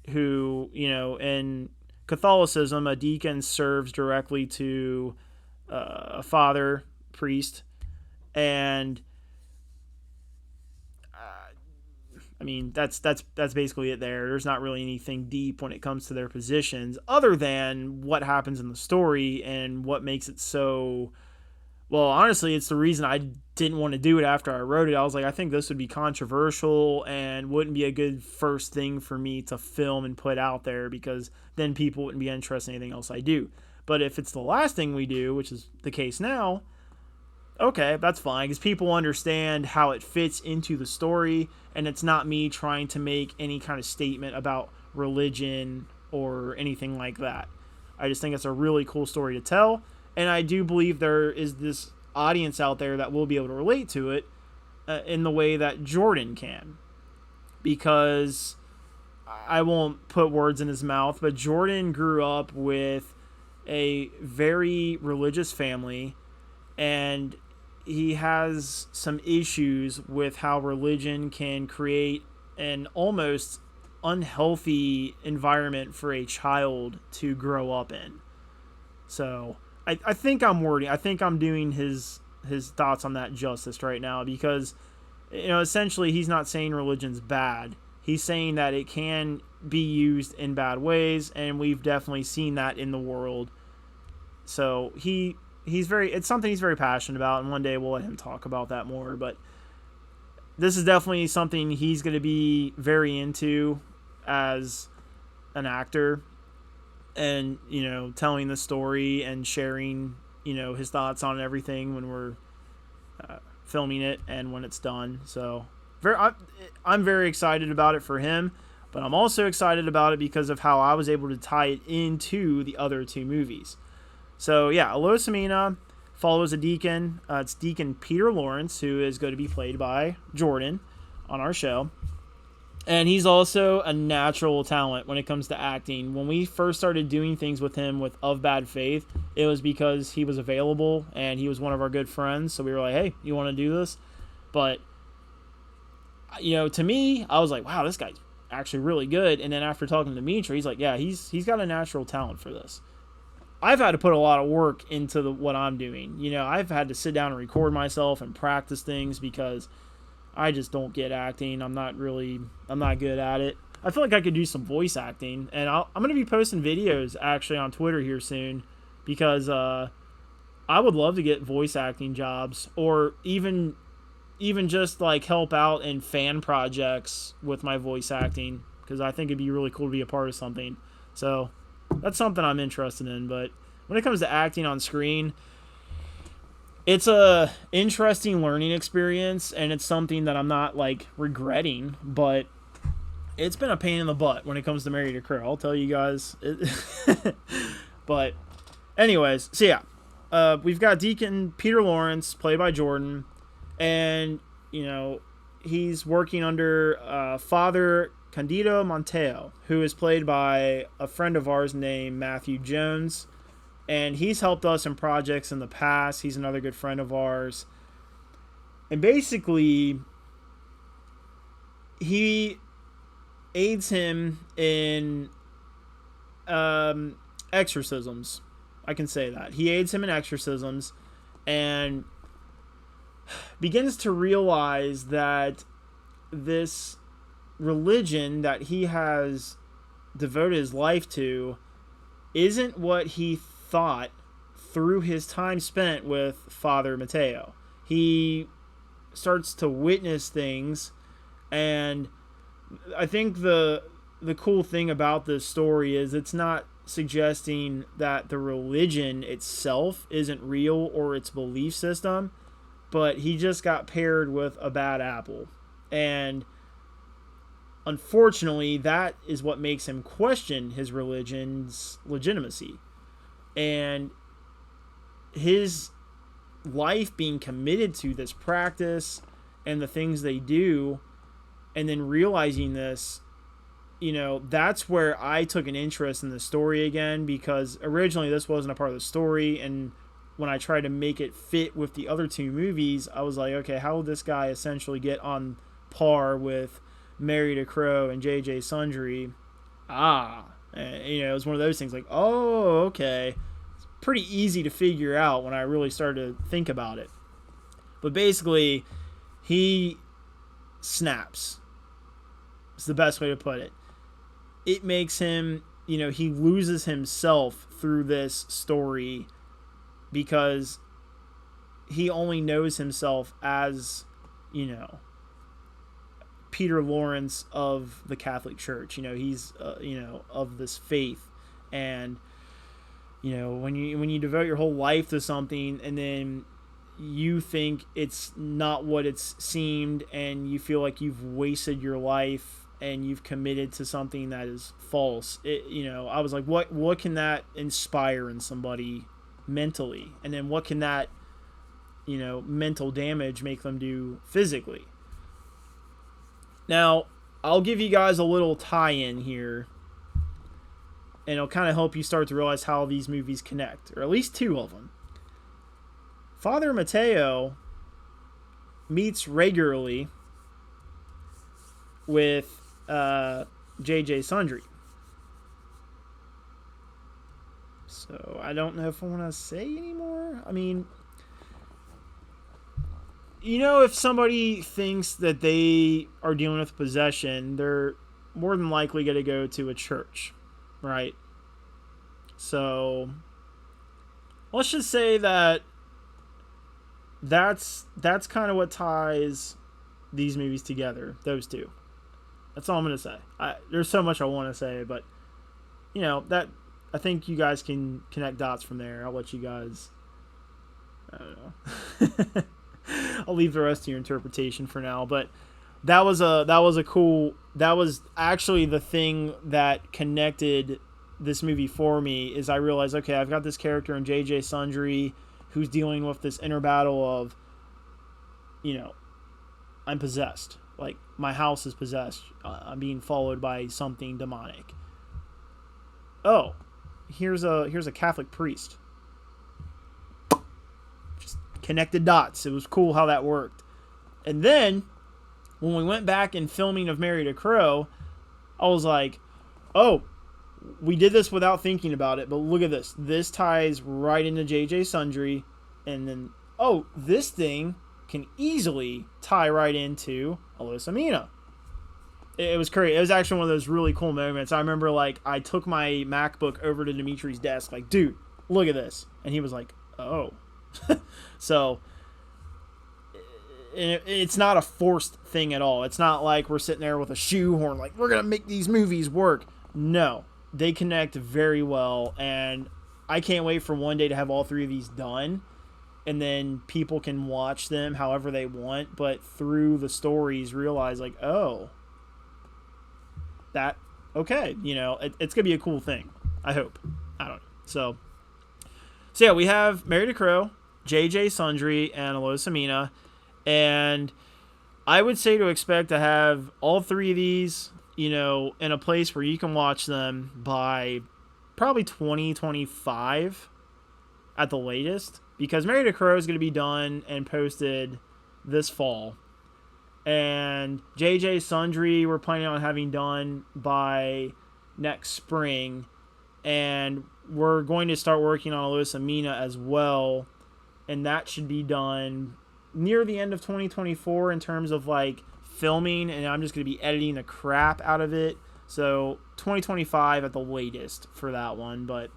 who, in Catholicism, a deacon serves directly to a father, priest, and that's basically it there. There's not really anything deep when it comes to their positions, other than what happens in the story and what makes it so... Well, honestly, it's the reason I didn't want to do it after I wrote it. I was like, I think this would be controversial and wouldn't be a good first thing for me to film and put out there, because then people wouldn't be interested in anything else I do. But if it's the last thing we do, which is the case now, okay, that's fine, because people understand how it fits into the story, and it's not me trying to make any kind of statement about religion or anything like that. I just think it's a really cool story to tell, and I do believe there is this audience out there that will be able to relate to it in the way that Jordan can. Because I won't put words in his mouth, but Jordan grew up with a very religious family, and he has some issues with how religion can create an almost unhealthy environment for a child to grow up in. So I think I'm doing his thoughts on that justice right now, because essentially he's not saying religion's bad. He's saying that it can be used in bad ways, and we've definitely seen that in the world. So it's something he's very passionate about, and one day we'll let him talk about that more. But this is definitely something he's going to be very into as an actor, and telling the story and sharing his thoughts on everything when we're filming it and when it's done. So I'm very excited about it for him, but I'm also excited about it because of how I was able to tie it into the other two movies. So yeah, Elos Amina follows a deacon. It's Deacon Peter Lawrence, who is going to be played by Jordan on our show. And he's also a natural talent when it comes to acting. When we first started doing things with him with Of Bad Faith, it was because he was available and he was one of our good friends. So we were like, hey, you want to do this? But, to me, I was like, wow, this guy's actually really good. And then after talking to Dimitri, he's like, yeah, he's got a natural talent for this. I've had to put a lot of work into what I'm doing. I've had to sit down and record myself and practice things because I just don't get acting. I'm not good at it. I feel like I could do some voice acting, and I'm going to be posting videos actually on Twitter here soon, because I would love to get voice acting jobs, or even just like help out in fan projects with my voice acting, because I think it'd be really cool to be a part of something. So that's something I'm interested in. But when it comes to acting on screen, it's a interesting learning experience, and it's something that I'm not regretting, but it's been a pain in the butt when it comes to Married to Crow. I'll tell you guys. But anyways, so yeah, we've got Deacon Peter Lawrence, played by Jordan, and he's working under Father Candido Monteo, who is played by a friend of ours named Matthew Jones. And he's helped us in projects in the past. He's another good friend of ours. And basically, he aids him in exorcisms. I can say that. He aids him in exorcisms and begins to realize that this religion that he has devoted his life to isn't what he thought through his time spent with Father Mateo. He starts to witness things, and I think the cool thing about this story is it's not suggesting that the religion itself isn't real or its belief system, but he just got paired with a bad apple. And unfortunately, that is what makes him question his religion's legitimacy. And his life being committed to this practice and the things they do, and then realizing this, that's where I took an interest in the story again, because originally this wasn't a part of the story, and when I tried to make it fit with the other two movies, I was like, okay, how will this guy essentially get on par with Married to Crow and JJ Sundry? It was one of those things like, oh, okay. It's pretty easy to figure out when I really started to think about it. But basically, he snaps. It's the best way to put it. It makes him, he loses himself through this story because he only knows himself as, Peter Lawrence of the Catholic Church. He's of this faith, and when you devote your whole life to something and then you think it's not what it's seemed, and you feel like you've wasted your life and you've committed to something that is false. I was like, what can that inspire in somebody mentally, and then what can that mental damage make them do physically? Now, I'll give you guys a little tie-in here, and it'll kind of help you start to realize how these movies connect, or at least two of them. Father Mateo meets regularly with J.J. Sundry. So I don't know if I want to say anymore. I mean, if somebody thinks that they are dealing with possession, they're more than likely going to go to a church, right? So let's just say that's kind of what ties these movies together, those two. That's all I'm going to say. There's so much I want to say, but that I think you guys can connect dots from there. I'll let you guys, I don't know. I'll leave the rest to your interpretation for now, but that was actually the thing that connected this movie for me. Is I realized, okay, I've got this character in J.J. Sundry who's dealing with this inner battle of, I'm possessed. Like, my house is possessed. I'm being followed by something demonic. Oh, here's a Catholic priest. Just connected dots. It was cool how that worked. And then when we went back in filming of Married to Crow, I was like, oh, we did this without thinking about it, but look at this. This ties right into J.J. Sundry, and then, oh, this thing can easily tie right into Alyssa Mina. It was crazy. It was actually one of those really cool moments. I remember, I took my MacBook over to Dimitri's desk, dude, look at this. And he was like, oh. So, it's not a forced thing at all. It's not like we're sitting there with a shoehorn, we're going to make these movies work. No. They connect very well, and I can't wait for one day to have all three of these done, and then people can watch them however they want, but through the stories realize, oh, that, okay, it's going to be a cool thing. I hope. I don't know. So yeah, we have Married to Crow, J.J. Sundry, and Alyssa Mina, and I would say to expect to have all three of these, in a place where you can watch them by probably 2025 at the latest, because Married to Crow is going to be done and posted this fall. And J.J. Sundry we're planning on having done by next spring. And we're going to start working on Alyssa Mina as well. And that should be done near the end of 2024 in terms of filming, and I'm just going to be editing the crap out of it. So 2025 at the latest for that one. But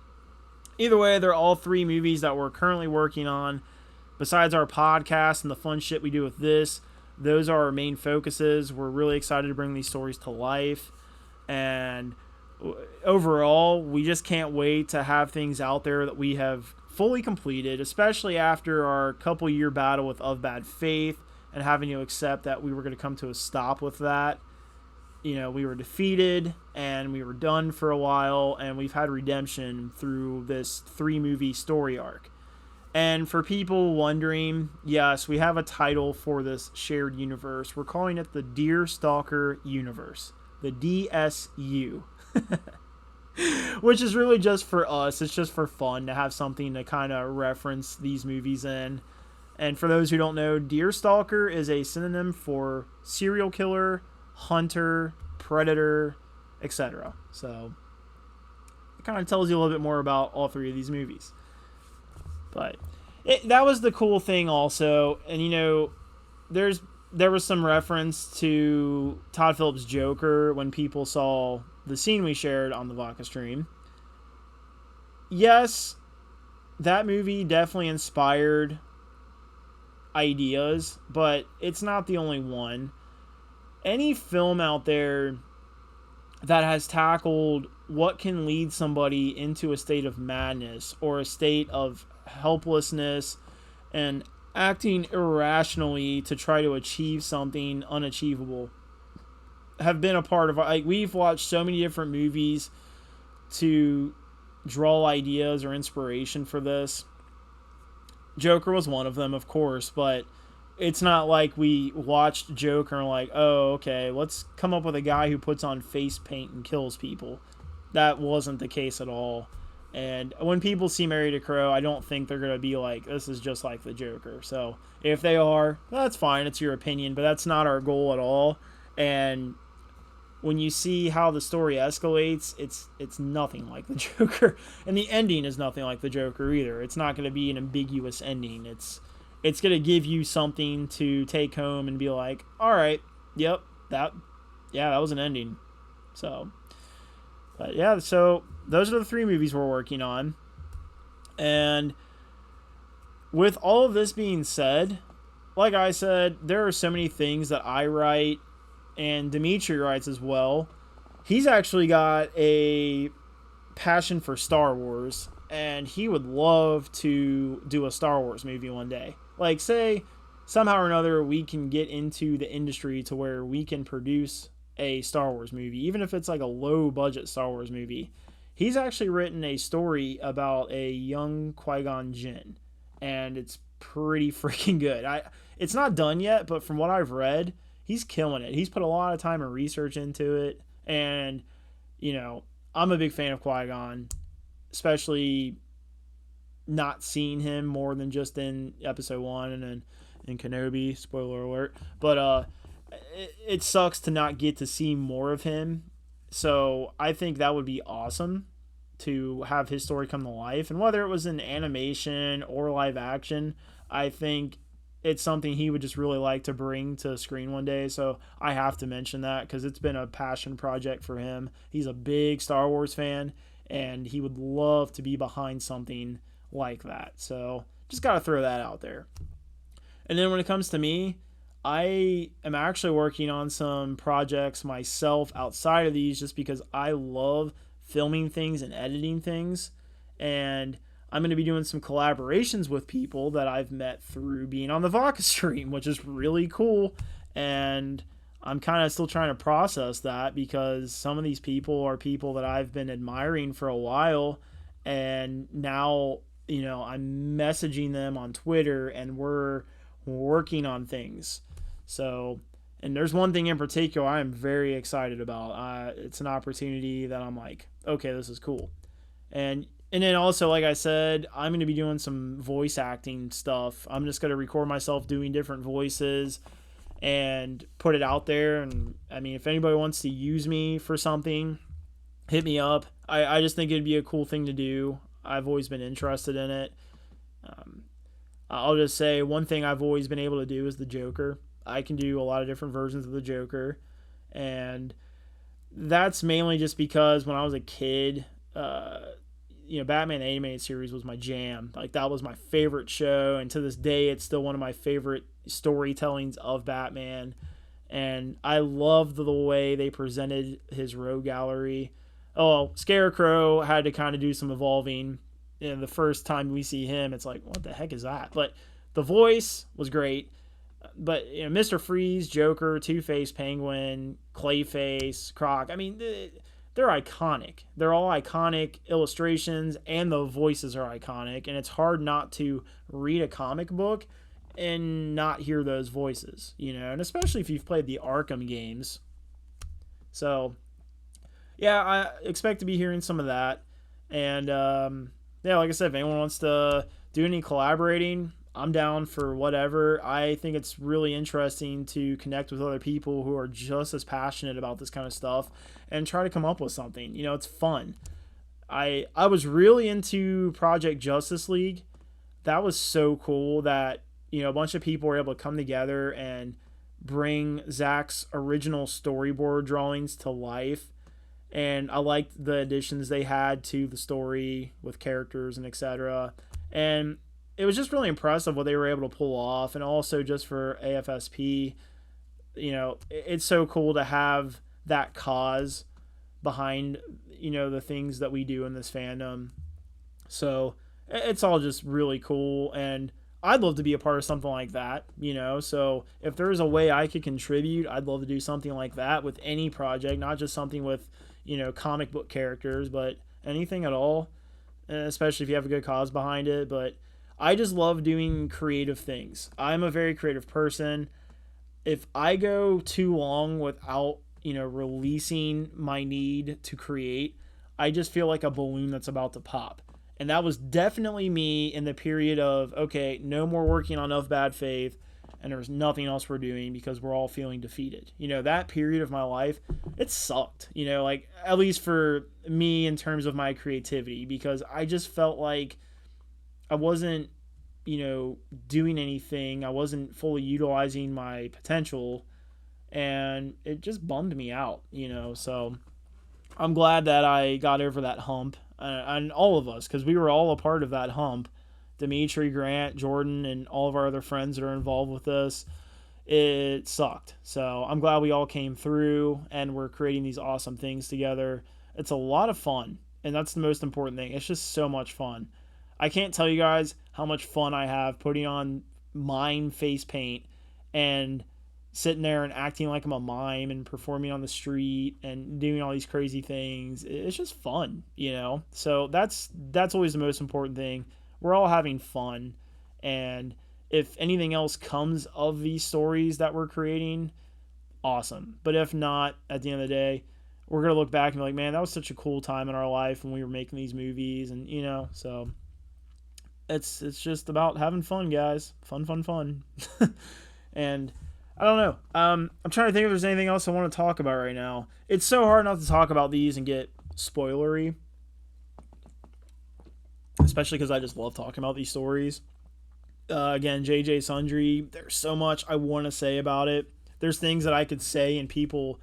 either way, they're all three movies that we're currently working on. Besides our podcast and the fun shit we do with this, those are our main focuses. We're really excited to bring these stories to life. And overall, we just can't wait to have things out there that we have fully completed, especially after our couple-year battle with Of Bad Faith and having to accept that we were going to come to a stop with that. We were defeated and we were done for a while, and we've had redemption through this 3-movie story arc. And for people wondering, yes, we have a title for this shared universe. We're calling it the Deer Stalker Universe, the DSU. Which is really just for us. It's just for fun to have something to kind of reference these movies in. And for those who don't know, Deer Stalker is a synonym for serial killer, hunter, predator, etc. So it kind of tells you a little bit more about all three of these movies. But that was the cool thing also. And, there was some reference to Todd Phillips' Joker when people saw the scene we shared on the Vodka stream. Yes, that movie definitely inspired ideas, but it's not the only one. Any film out there that has tackled what can lead somebody into a state of madness or a state of helplessness and acting irrationally to try to achieve something unachievable have been a part of we've watched so many different movies to draw ideas or inspiration for this. Joker was one of them, of course, but it's not like we watched Joker and like, oh, okay, let's come up with a guy who puts on face paint and kills people. That wasn't the case at all. And when people see Married to Crow, I don't think they're going to be like, this is just like the Joker. So if they are, that's fine. It's your opinion, but that's not our goal at all. And when you see how the story escalates, it's nothing like the Joker. And the ending is nothing like the Joker either. It's not going to be an ambiguous ending. It's going to give you something to take home and be like, all right, yep, that was an ending. So, but yeah, so those are the 3 movies we're working on. And with all of this being said, like I said, there are so many things that I write and Dimitri writes as well. He's actually got a passion for Star Wars, and he would love to do a Star Wars movie one day. Like, say, somehow or another, we can get into the industry to where we can produce a Star Wars movie, even if it's like a low-budget Star Wars movie. He's actually written a story about a young Qui-Gon Jinn, and it's pretty freaking good. It's not done yet, but from what I've read, he's killing it. He's put a lot of time and research into it, and, you know, I'm a big fan of Qui-Gon, especially not seeing him more than just in episode 1 and in Kenobi, spoiler alert. But it sucks to not get to see more of him. So I think that would be awesome to have his story come to life. And whether it was in animation or live action, I think it's something he would just really like to bring to screen one day. So I have to mention that because it's been a passion project for him. He's a big Star Wars fan, and he would love to be behind something like that. So just got to throw that out there. And then when it comes to me, I am actually working on some projects myself outside of these just because I love filming things and editing things. And I'm going to be doing some collaborations with people that I've met through being on the Vodka stream, which is really cool. And I'm kind of still trying to process that because some of these people are people that I've been admiring for a while. And now, you know, I'm messaging them on Twitter and we're working on things. So, and there's one thing in particular I'm very excited about. It's an opportunity that I'm like, okay, this is cool. And then also, like I said, I'm going to be doing some voice acting stuff. I'm just going to record myself doing different voices and put it out there. And I mean, if anybody wants to use me for something, hit me up. I just think it'd be a cool thing to do. I've always been interested in it. I'll just say one thing I've always been able to do is the Joker. I can do a lot of different versions of the Joker. And that's mainly just because when I was a kid, Batman animated series was my jam. Like, that was my favorite show, and to this day it's still one of my favorite storytellings of Batman. And I loved the way they presented his rogue gallery. Oh, Scarecrow had to kind of do some evolving. The first time we see him, it's like, what the heck is that? But the voice was great. But Mr. Freeze, Joker, Two-Face, Penguin, Clayface, Croc, I mean, they're iconic. They're all iconic illustrations, and the voices are iconic. And it's hard not to read a comic book and not hear those voices, and especially if you've played the Arkham games. So, yeah, I expect to be hearing some of that. And, like I said, if anyone wants to do any collaborating, I'm down for whatever. I think it's really interesting to connect with other people who are just as passionate about this kind of stuff and try to come up with something. It's fun. I was really into Project Justice League. That was so cool that, a bunch of people were able to come together and bring Zach's original storyboard drawings to life. And I liked the additions they had to the story with characters and etc. And it was just really impressive what they were able to pull off. And also just for AFSP, it's so cool to have that cause behind, the things that we do in this fandom. So it's all just really cool. And I'd love to be a part of something like that, So if there's a way I could contribute, I'd love to do something like that with any project, not just something with, comic book characters, but anything at all, especially if you have a good cause behind it. But I just love doing creative things. I'm a very creative person. If I go too long without, releasing my need to create, I just feel like a balloon that's about to pop. And that was definitely me in the period of, okay, no more working on Of Bad Faith, and there's nothing else we're doing because we're all feeling defeated. That period of my life, it sucked, like, at least for me in terms of my creativity, because I just felt like I wasn't, doing anything. I wasn't fully utilizing my potential, and it just bummed me out, so I'm glad that I got over that hump, and all of us, because we were all a part of that hump. Dimitri, Grant, Jordan, and all of our other friends that are involved with this. It sucked. So I'm glad we all came through and we're creating these awesome things together. It's a lot of fun, and that's the most important thing. It's just so much fun. I can't tell you guys how much fun I have putting on mime face paint and sitting there and acting like I'm a mime and performing on the street and doing all these crazy things. It's just fun, So that's always the most important thing. We're all having fun, and if anything else comes of these stories that we're creating, awesome. But if not, at the end of the day, we're going to look back and be like, man, that was such a cool time in our life when we were making these movies, and so it's just about having fun, guys. Fun. And I don't know. I'm trying to think if there's anything else I want to talk about right now. It's so hard not to talk about these and get spoilery, especially because I just love talking about these stories. Again, JJ Sundry, there's so much I want to say about it. There's things that I could say, and people,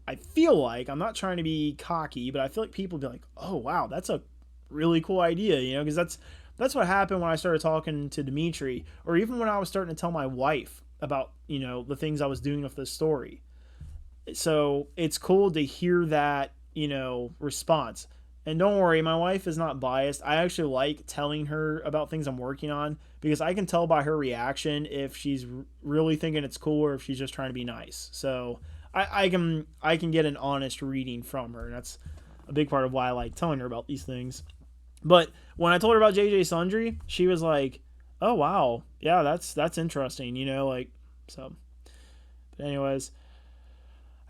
I feel like, I'm not trying to be cocky, but I feel like people be like, oh, wow, that's a really cool idea, because that's what happened when I started talking to Dimitri, or even when I was starting to tell my wife about, the things I was doing with this story. So it's cool to hear that, response. And don't worry, my wife is not biased. I actually like telling her about things I'm working on, because I can tell by her reaction if she's really thinking it's cool or if she's just trying to be nice. So I can get an honest reading from her, and that's a big part of why I like telling her about these things. But when I told her about JJ Sundry, she was like, oh, wow, yeah, that's interesting, so. But anyways,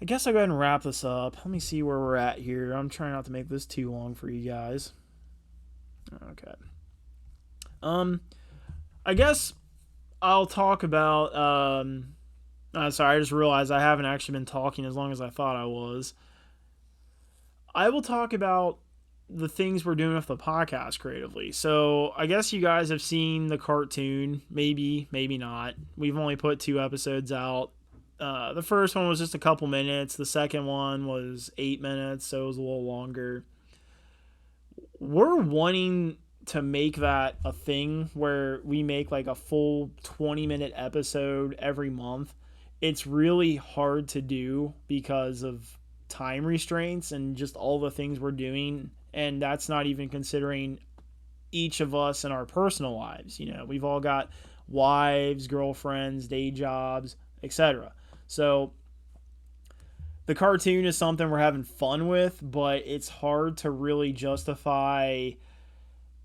I guess I'll go ahead and wrap this up. Let me see where we're at here. I'm trying not to make this too long for you guys. Okay. I guess I'll talk about, sorry, I just realized I haven't actually been talking as long as I thought I was. I will talk about the things we're doing with the podcast creatively. So I guess you guys have seen the cartoon, maybe not. We've only put 2 episodes out. The first one was just a couple minutes. The second one was 8 minutes, so it was a little longer. We're wanting to make that a thing where we make like a full 20-minute episode every month. It's really hard to do because of time restraints and just all the things we're doing, and that's not even considering each of us in our personal lives. We've all got wives, girlfriends, day jobs, etc. So the cartoon is something we're having fun with, but it's hard to really justify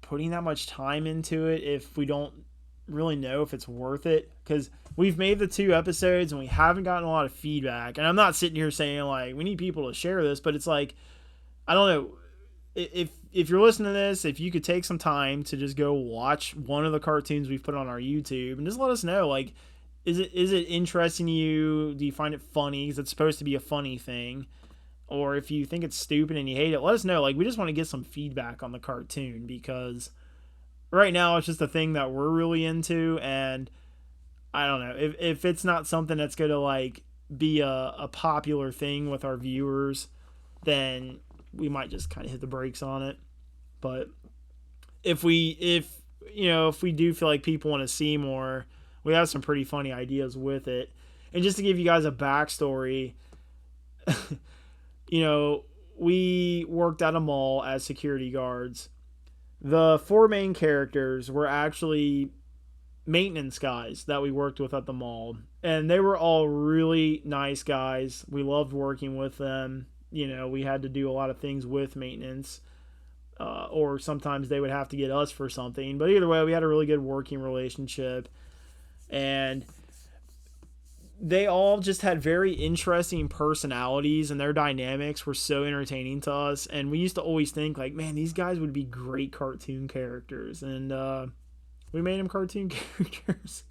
putting that much time into it if we don't really know if it's worth it, because we've made the 2 episodes and we haven't gotten a lot of feedback. And I'm not sitting here saying like we need people to share this, but it's like, I don't know, if you're listening to this, if you could take some time to just go watch one of the cartoons we've put on our YouTube and just let us know, like, is it interesting to you? Do you find it funny? Because it's supposed to be a funny thing. Or if you think it's stupid and you hate it, let us know. Like, we just want to get some feedback on the cartoon, because right now it's just a thing that we're really into, and I don't know, if it's not something that's going to like be a popular thing with our viewers, then we might just kind of hit the brakes on it. But if we do feel like people want to see more, we have some pretty funny ideas with it. And just to give you guys a backstory, we worked at a mall as security guards. The 4 main characters were actually maintenance guys that we worked with at the mall, and they were all really nice guys. We loved working with them. We had to do a lot of things with maintenance, or sometimes they would have to get us for something, but either way, we had a really good working relationship. And they all just had very interesting personalities, and their dynamics were so entertaining to us. And we used to always think like, man, these guys would be great cartoon characters, and we made them cartoon characters.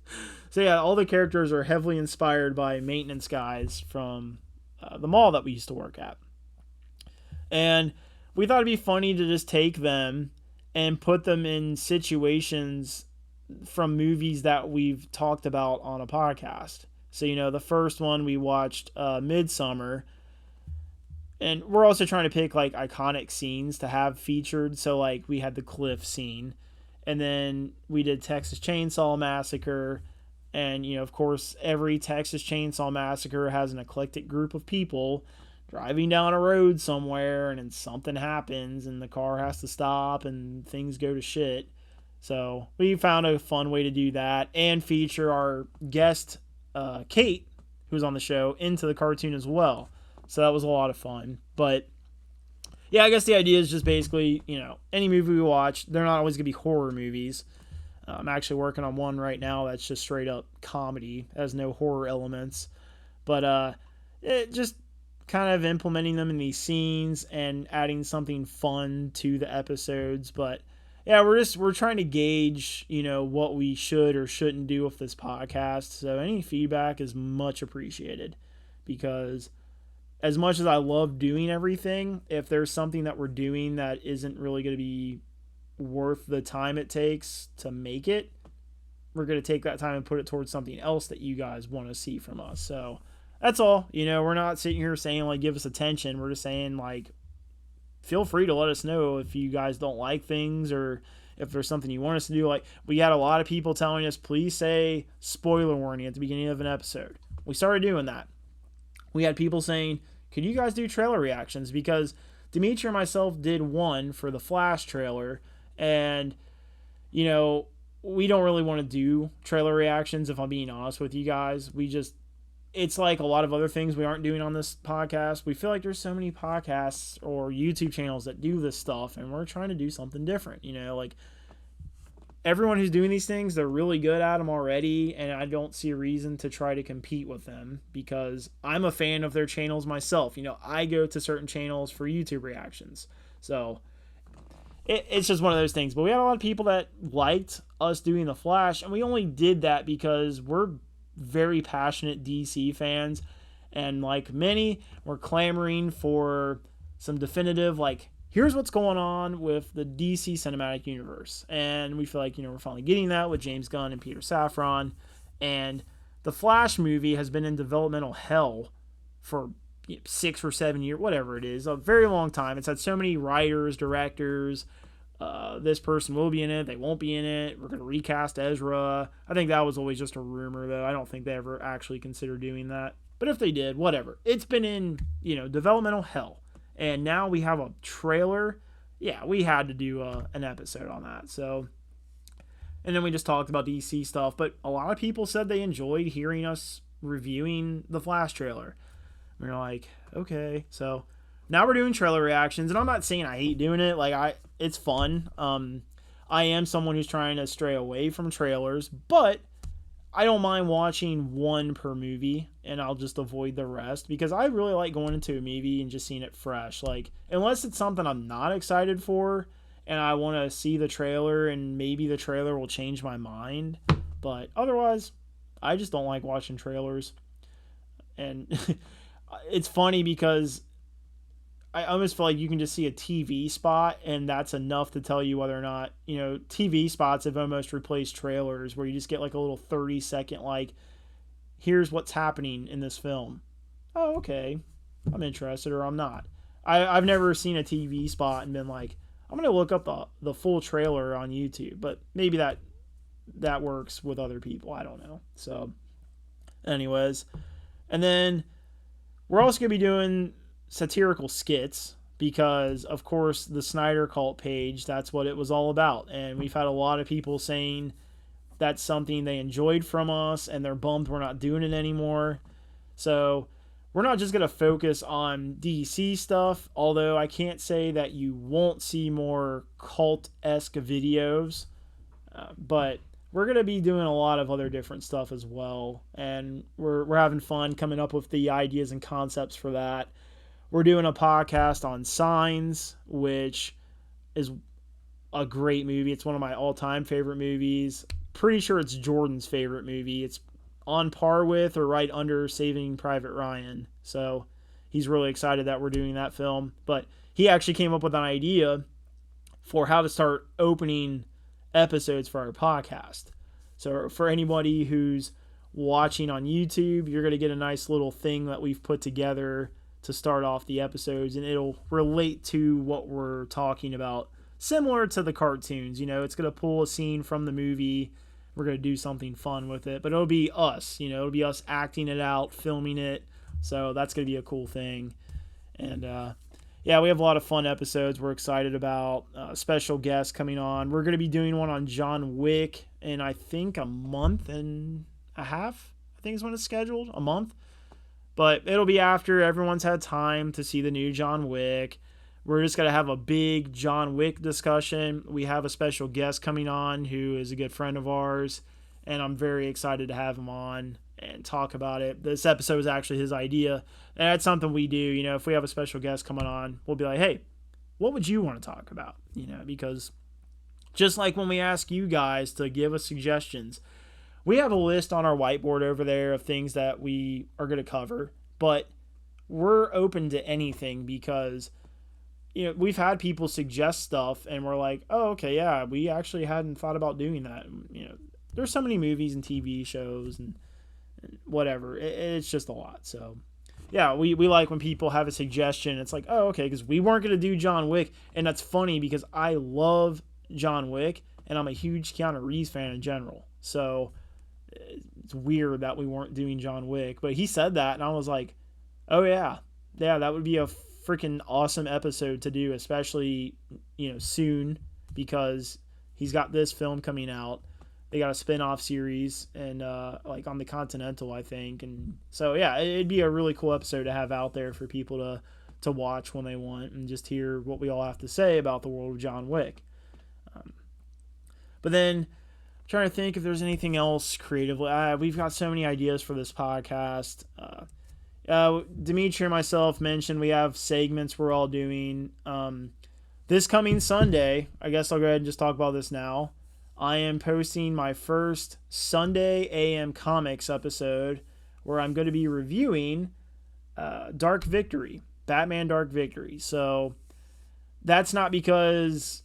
So yeah, all the characters are heavily inspired by maintenance guys from the mall that we used to work at. And we thought it'd be funny to just take them and put them in situations from movies that we've talked about on a podcast. So, the first one we watched, Midsummer, and we're also trying to pick like iconic scenes to have featured. So like we had the cliff scene, and then we did Texas Chainsaw Massacre, and of course every Texas Chainsaw Massacre has an eclectic group of people driving down a road somewhere, and then something happens and the car has to stop and things go to shit. So we found a fun way to do that and feature our guest, Kate, who was on the show, into the cartoon as well. So that was a lot of fun. But yeah, I guess the idea is just basically, any movie we watch, they're not always going to be horror movies. I'm actually working on one right now that's just straight up comedy, has no horror elements. But it just kind of implementing them in these scenes and adding something fun to the episodes. But yeah, we're trying to gauge, what we should or shouldn't do with this podcast. So any feedback is much appreciated, because as much as I love doing everything, if there's something that we're doing that isn't really going to be worth the time it takes to make it, we're going to take that time and put it towards something else that you guys want to see from us. So that's all. We're not sitting here saying like give us attention. We're just saying like feel free to let us know if you guys don't like things, or if there's something you want us to do. Like we had a lot of people telling us, please say spoiler warning at the beginning of an episode. We started doing that. We had people saying, could you guys do trailer reactions? Because Dimitri and myself did one for the Flash trailer, and we don't really want to do trailer reactions, if I'm being honest with you guys. It's like a lot of other things we aren't doing on this podcast. We feel like there's so many podcasts or YouTube channels that do this stuff, and we're trying to do something different. Like everyone who's doing these things, they're really good at them already, and I don't see a reason to try to compete with them, because I'm a fan of their channels myself. I go to certain channels for YouTube reactions. So it's just one of those things. But we had a lot of people that liked us doing The Flash, and we only did that because we're very passionate DC fans, and like many, we're clamoring for some definitive, like, here's what's going on with the DC cinematic universe. And we feel like, we're finally getting that with James Gunn and Peter Safran. And the Flash movie has been in developmental hell for 6 or 7 years, whatever it is, a very long time. It's had so many writers, directors. This person will be in it, they won't be in it. We're going to recast Ezra. I think that was always just a rumor, though. I don't think they ever actually considered doing that. But if they did, whatever. It's been in, developmental hell. And now we have a trailer. Yeah, we had to do an episode on that. So, and then we just talked about DC stuff. But a lot of people said they enjoyed hearing us reviewing the Flash trailer. We're like, okay. So now we're doing trailer reactions. And I'm not saying I hate doing it. It's fun. I am someone who's trying to stray away from trailers. But I don't mind watching one per movie, and I'll just avoid the rest, because I really like going into a movie and just seeing it fresh. Like, unless it's something I'm not excited for and I want to see the trailer, and maybe the trailer will change my mind. But otherwise, I just don't like watching trailers. And it's funny because I almost feel like you can just see a TV spot, and that's enough to tell you whether or not, TV spots have almost replaced trailers, where you just get like a little 30-second, like, here's what's happening in this film. Oh, okay. I'm interested, or I'm not. I've never seen a TV spot and been like, I'm going to look up the full trailer on YouTube, but maybe that works with other people. I don't know. So anyways, and then we're also going to be doing satirical skits, because of course the Snyder Cult page, that's what it was all about. And we've had a lot of people saying that's something they enjoyed from us, and they're bummed we're not doing it anymore. So we're not just going to focus on DC stuff, although I can't say that you won't see more cult-esque videos, but we're going to be doing a lot of other different stuff as well. And we're having fun coming up with the ideas and concepts for that. We're doing a podcast on Signs, which is a great movie. It's one of my all-time favorite movies. Pretty sure it's Jordan's favorite movie. It's on par with or right under Saving Private Ryan. So he's really excited that we're doing that film. But he actually came up with an idea for how to start opening episodes for our podcast. So for anybody who's watching on YouTube, you're going to get a nice little thing that we've put together to start off the episodes, and it'll relate to what we're talking about, similar to the cartoons. It's going to pull a scene from the movie. We're going to do something fun with it, but it'll be us. It'll be us acting it out, filming it. So that's going to be a cool thing. And yeah, we have a lot of fun episodes we're excited about. Special guests coming on. We're going to be doing one on John Wick in, I think, a month and a half. I think is when it's scheduled. A month. But it'll be after everyone's had time to see the new John Wick. We're just going to have a big John Wick discussion. We have a special guest coming on who is a good friend of ours, and I'm very excited to have him on and talk about it. This episode is actually his idea, and that's something we do. If we have a special guest coming on, we'll be like, hey, what would you want to talk about? Because just like when we ask you guys to give us suggestions, we have a list on our whiteboard over there of things that we are going to cover, but we're open to anything because we've had people suggest stuff and we're like, oh, okay, yeah, we actually hadn't thought about doing that. There's so many movies and TV shows and whatever. It's just a lot. So yeah, we like when people have a suggestion. It's like, oh, okay, because we weren't going to do John Wick. And that's funny because I love John Wick and I'm a huge Keanu Reeves fan in general. So it's weird that we weren't doing John Wick, but he said that and I was like, oh yeah, that would be a freaking awesome episode to do, especially soon, because he's got this film coming out. They got a spin-off series and like on the Continental, I think, and so yeah, it'd be a really cool episode to have out there for people to watch when they want and just hear what we all have to say about the world of John Wick. But then trying to think if there's anything else creatively. We've got so many ideas for this podcast. Dimitri and myself mentioned we have segments we're all doing. This coming Sunday, I guess I'll go ahead and just talk about this now. I am posting my first Sunday AM Comics episode where I'm going to be reviewing Dark Victory, Batman Dark Victory. So that's not because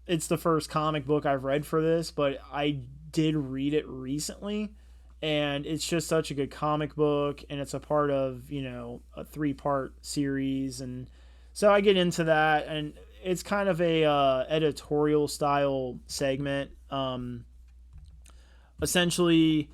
it's the first comic book I've read for this, but I did read it recently, and it's just such a good comic book, and it's a part of, a 3-part series, and so I get into that, and it's kind of a editorial style segment. Essentially,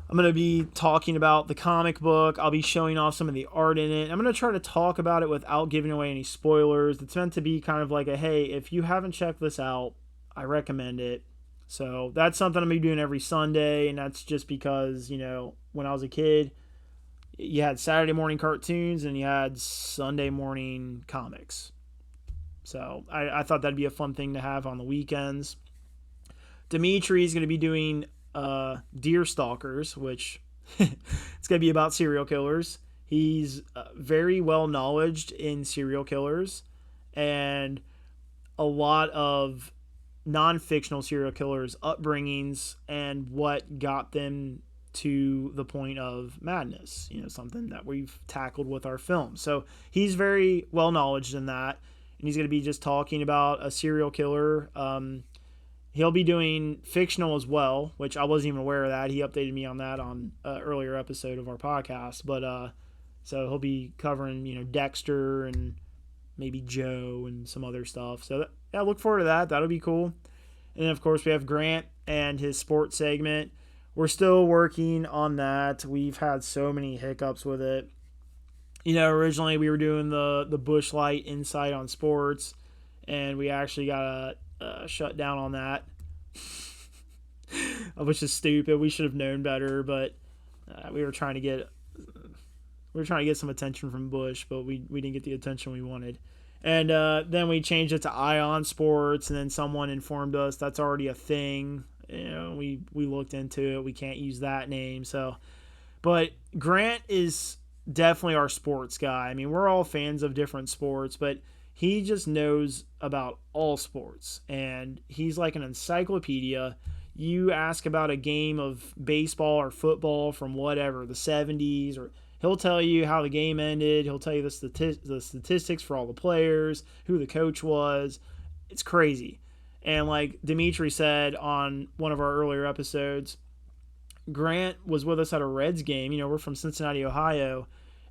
I'm going to be talking about the comic book. I'll be showing off some of the art in it. I'm going to try to talk about it without giving away any spoilers. It's meant to be kind of like a, hey, if you haven't checked this out, I recommend it. So that's something I'm going to be doing every Sunday, and that's just because, when I was a kid, you had Saturday morning cartoons and you had Sunday morning comics. So I thought that'd be a fun thing to have on the weekends. Dimitri's going to be doing Deer Stalkers, which it's going to be about serial killers. He's very well knowledged in serial killers and a lot of non-fictional serial killers' upbringings and what got them to the point of madness, something that we've tackled with our film. So he's very well knowledged in that, and he's going to be just talking about a serial killer. He'll be doing fictional as well, which I wasn't even aware of that. He updated me on that on an earlier episode of our podcast. But so he'll be covering, Dexter and maybe Joe and some other stuff. So yeah, look forward to that. That'll be cool. And then, of course, we have Grant and his sports segment. We're still working on that. We've had so many hiccups with it. Originally we were doing the Busch Light Insight on sports, and we actually got shut down on that, which is stupid. We should have known better, but we were trying to get some attention from Busch, but we didn't get the attention we wanted. And then we changed it to Ion Sports, and then someone informed us that's already a thing. We looked into it. We can't use that name. So, but Grant is definitely our sports guy. I mean, we're all fans of different sports, but he just knows about all sports, and he's like an encyclopedia. You ask about a game of baseball or football from whatever, the 70s, or he'll tell you how the game ended. He'll tell you the statistics for all the players, who the coach was. It's crazy. And like Dimitri said on one of our earlier episodes, Grant was with us at a Reds game. We're from Cincinnati, Ohio.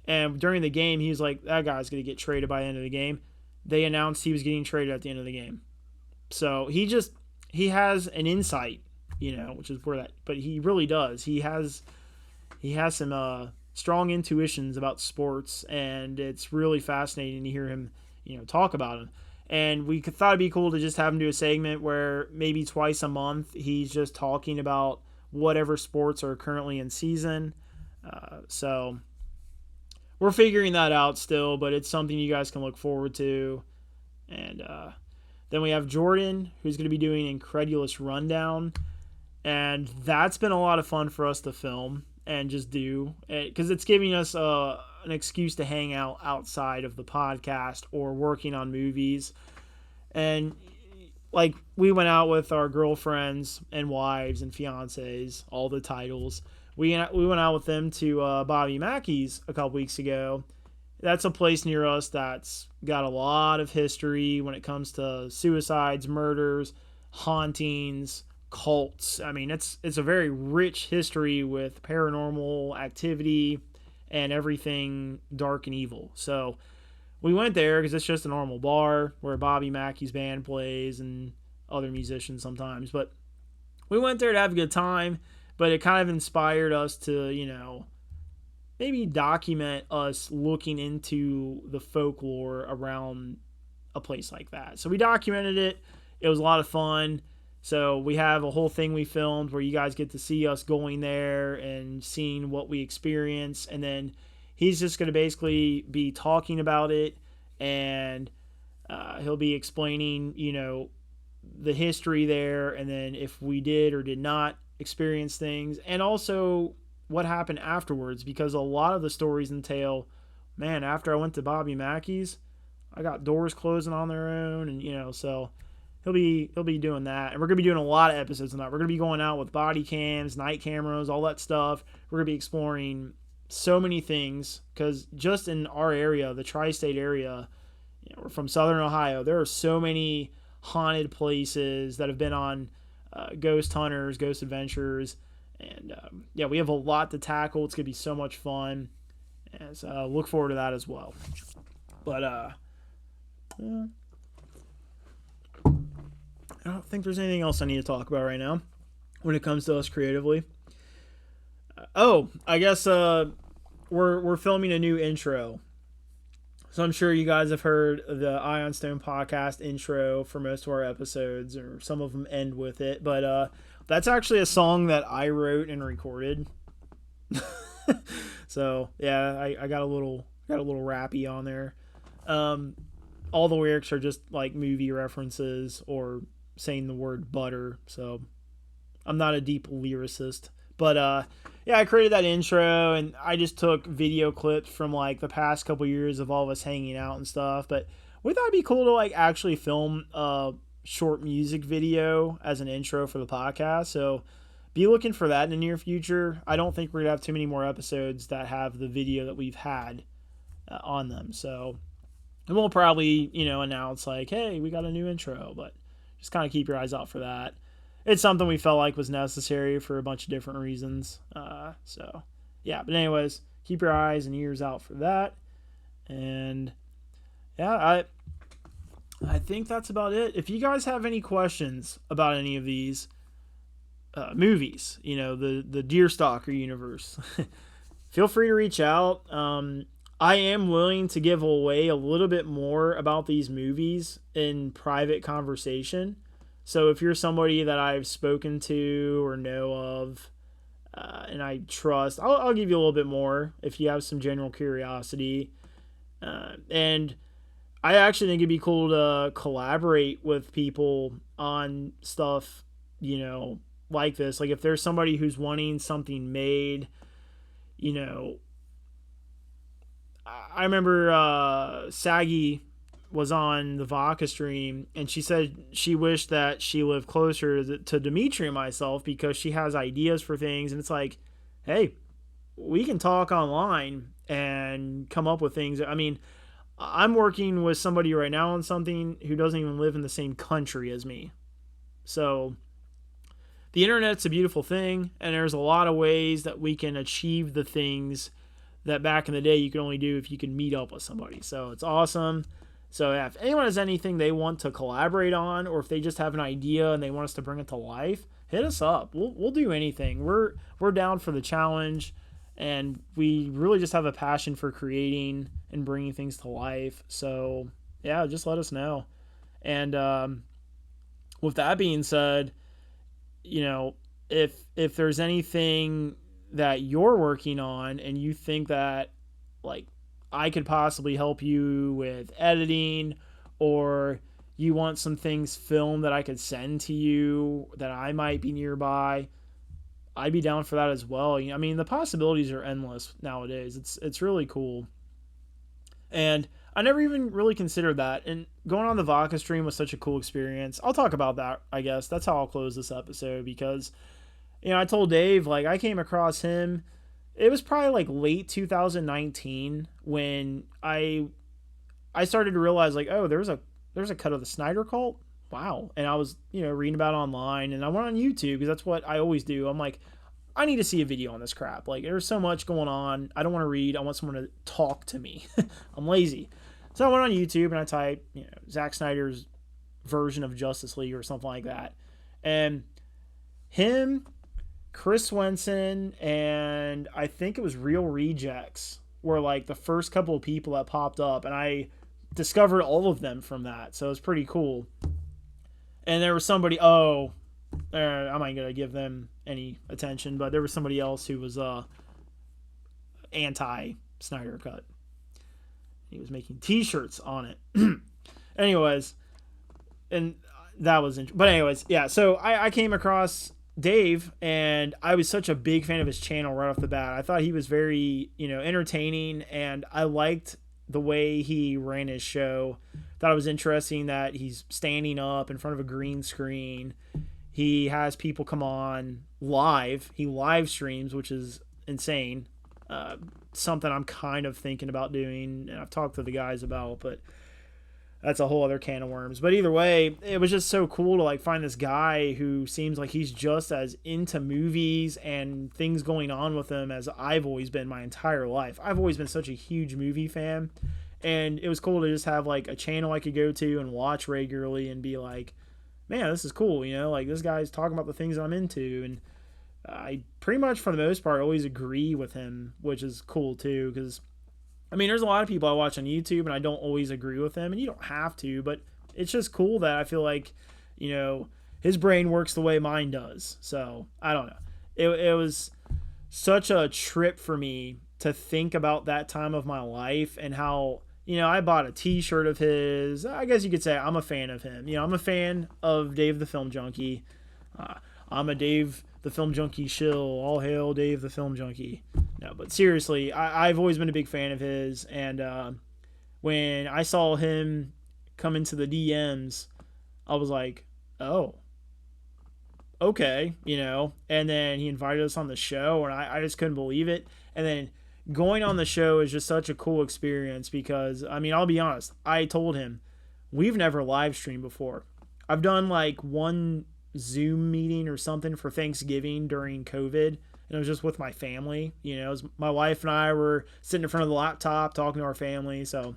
And during the game, he was like, that guy's going to get traded by the end of the game. They announced he was getting traded at the end of the game. So he has an insight, which is where that, but he really does. He has some strong intuitions about sports, and it's really fascinating to hear him, talk about them. And we thought it'd be cool to just have him do a segment where maybe twice a month he's just talking about whatever sports are currently in season. So we're figuring that out still, but it's something you guys can look forward to. And then we have Jordan, who's going to be doing Incredulous Rundown. And that's been a lot of fun for us to film and just do, because it's giving us an excuse to hang out outside of the podcast or working on movies. And like, we went out with our girlfriends and wives and fiancés, all the titles. We went out with them to Bobby Mackey's a couple weeks ago. That's a place near us that's got a lot of history when it comes to suicides, murders, hauntings, cults. I mean, it's a very rich history with paranormal activity and everything dark and evil. So we went there because it's just a normal bar where Bobby Mackey's band plays and other musicians sometimes. But we went there to have a good time, but it kind of inspired us to, maybe document us looking into the folklore around a place like that. So we documented it. It was a lot of fun. So we have a whole thing we filmed where you guys get to see us going there and seeing what we experience. And then he's just going to basically be talking about it, and he'll be explaining, the history there, and then if we did or did not experience things, and also what happened afterwards, because a lot of the stories entail, man, after I went to Bobby Mackey's, I got doors closing on their own, and so he'll be doing that. And we're gonna be doing a lot of episodes on that. We're gonna be going out with body cams, night cameras, all that stuff. We're gonna be exploring so many things, because just in our area, the tri-state area, we're from Southern Ohio, there are so many haunted places that have been on Ghost Hunters, Ghost Adventures. And we have a lot to tackle. It's going to be so much fun. And so look forward to that as well. But I don't think there's anything else I need to talk about right now when it comes to us creatively. I guess we're filming a new intro. So I'm sure you guys have heard the Ion Stone podcast intro for most of our episodes, or some of them end with it. But that's actually a song that I wrote and recorded. So yeah, I got a little rappy on there. All the lyrics are just like movie references or saying the word butter. So I'm not a deep lyricist, but I created that intro, and I just took video clips from like the past couple years of all of us hanging out and stuff. But we thought it'd be cool to like actually film a short music video as an intro for the podcast. So be looking for that in the near future. I don't think we're gonna have too many more episodes that have the video that we've had on them. So, and we'll probably, announce like, hey, we got a new intro, but just kind of keep your eyes out for that. It's something we felt like was necessary for a bunch of different reasons. But anyways, keep your eyes and ears out for that. And yeah, I think that's about it. If you guys have any questions about any of these movies, the Deerstalker universe, feel free to reach out. I am willing to give away a little bit more about these movies in private conversation. So if you're somebody that I've spoken to or know of, and I trust, I'll give you a little bit more if you have some general curiosity. And I actually think it'd be cool to collaborate with people on stuff, like this. Like if there's somebody who's wanting something made, you know, I remember Saggy was on the Vodka stream, and she said she wished that she lived closer to Dimitri and myself because she has ideas for things, and it's like, hey, we can talk online and come up with things. I mean, I'm working with somebody right now on something who doesn't even live in the same country as me. So the internet's a beautiful thing, and there's a lot of ways that we can achieve the things that back in the day you could only do if you could meet up with somebody. So it's awesome. So yeah, if anyone has anything they want to collaborate on, or if they just have an idea and they want us to bring it to life, hit us up. We'll do anything. We're down for the challenge, and we really just have a passion for creating and bringing things to life. So yeah, just let us know. And with that being said, if there's anything that you're working on and you think that like I could possibly help you with editing, or you want some things filmed that I could send to you that I might be nearby, I'd be down for that as well. I mean, the possibilities are endless nowadays. It's really cool. And I never even really considered that. And going on the Vodka stream was such a cool experience. I'll talk about that, I guess. That's how I'll close this episode because, I told Dave, like, I came across him. It was probably like late 2019 when I started to realize like, oh, there's a cut of the Snyder Cult. Wow. And I was, reading about it online, and I went on YouTube because that's what I always do. I'm like, I need to see a video on this crap. Like, there's so much going on. I don't want to read. I want someone to talk to me. I'm lazy. So I went on YouTube and I typed, Zack Snyder's version of Justice League or something like that. And him, Chris Swenson, and I think it was Real Rejects were like the first couple of people that popped up, and I discovered all of them from that. So it was pretty cool. And there was somebody, I'm not going to give them any attention, but there was somebody else who was anti-Snyder Cut. He was making t-shirts on it. Anyways, and that was but anyways, yeah, so I came across Dave, and I was such a big fan of his channel right off the bat. I thought he was very, entertaining, and I liked the way he ran his show. Thought it was interesting that he's standing up in front of a green screen. He has people come on live. He live streams, which is insane. Something I'm kind of thinking about doing, and I've talked to the guys about, but that's a whole other can of worms. But either way, it was just so cool to like find this guy who seems like he's just as into movies and things going on with them as I've always been my entire life. I've always been such a huge movie fan, and it was cool to just have like a channel I could go to and watch regularly and be like, man, this is cool. Like this guy's talking about the things I'm into, and I pretty much for the most part always agree with him, which is cool too, because I mean, there's a lot of people I watch on YouTube and I don't always agree with them, and you don't have to, but it's just cool that I feel like, his brain works the way mine does. So I don't know. It was such a trip for me to think about that time of my life and how, I bought a t-shirt of his. I guess you could say I'm a fan of him. I'm a fan of Dave the Film Junkie. I'm a Dave the Film Junkie shill. All hail Dave the Film Junkie. No, but seriously, I've always been a big fan of his, and when I saw him come into the DMs, I was like, oh, okay, and then he invited us on the show, and I just couldn't believe it. And then going on the show is just such a cool experience because, I mean, I'll be honest, I told him, we've never live streamed before. I've done like one Zoom meeting or something for Thanksgiving during COVID, and it was just with my family. My wife and I were sitting in front of the laptop talking to our family, so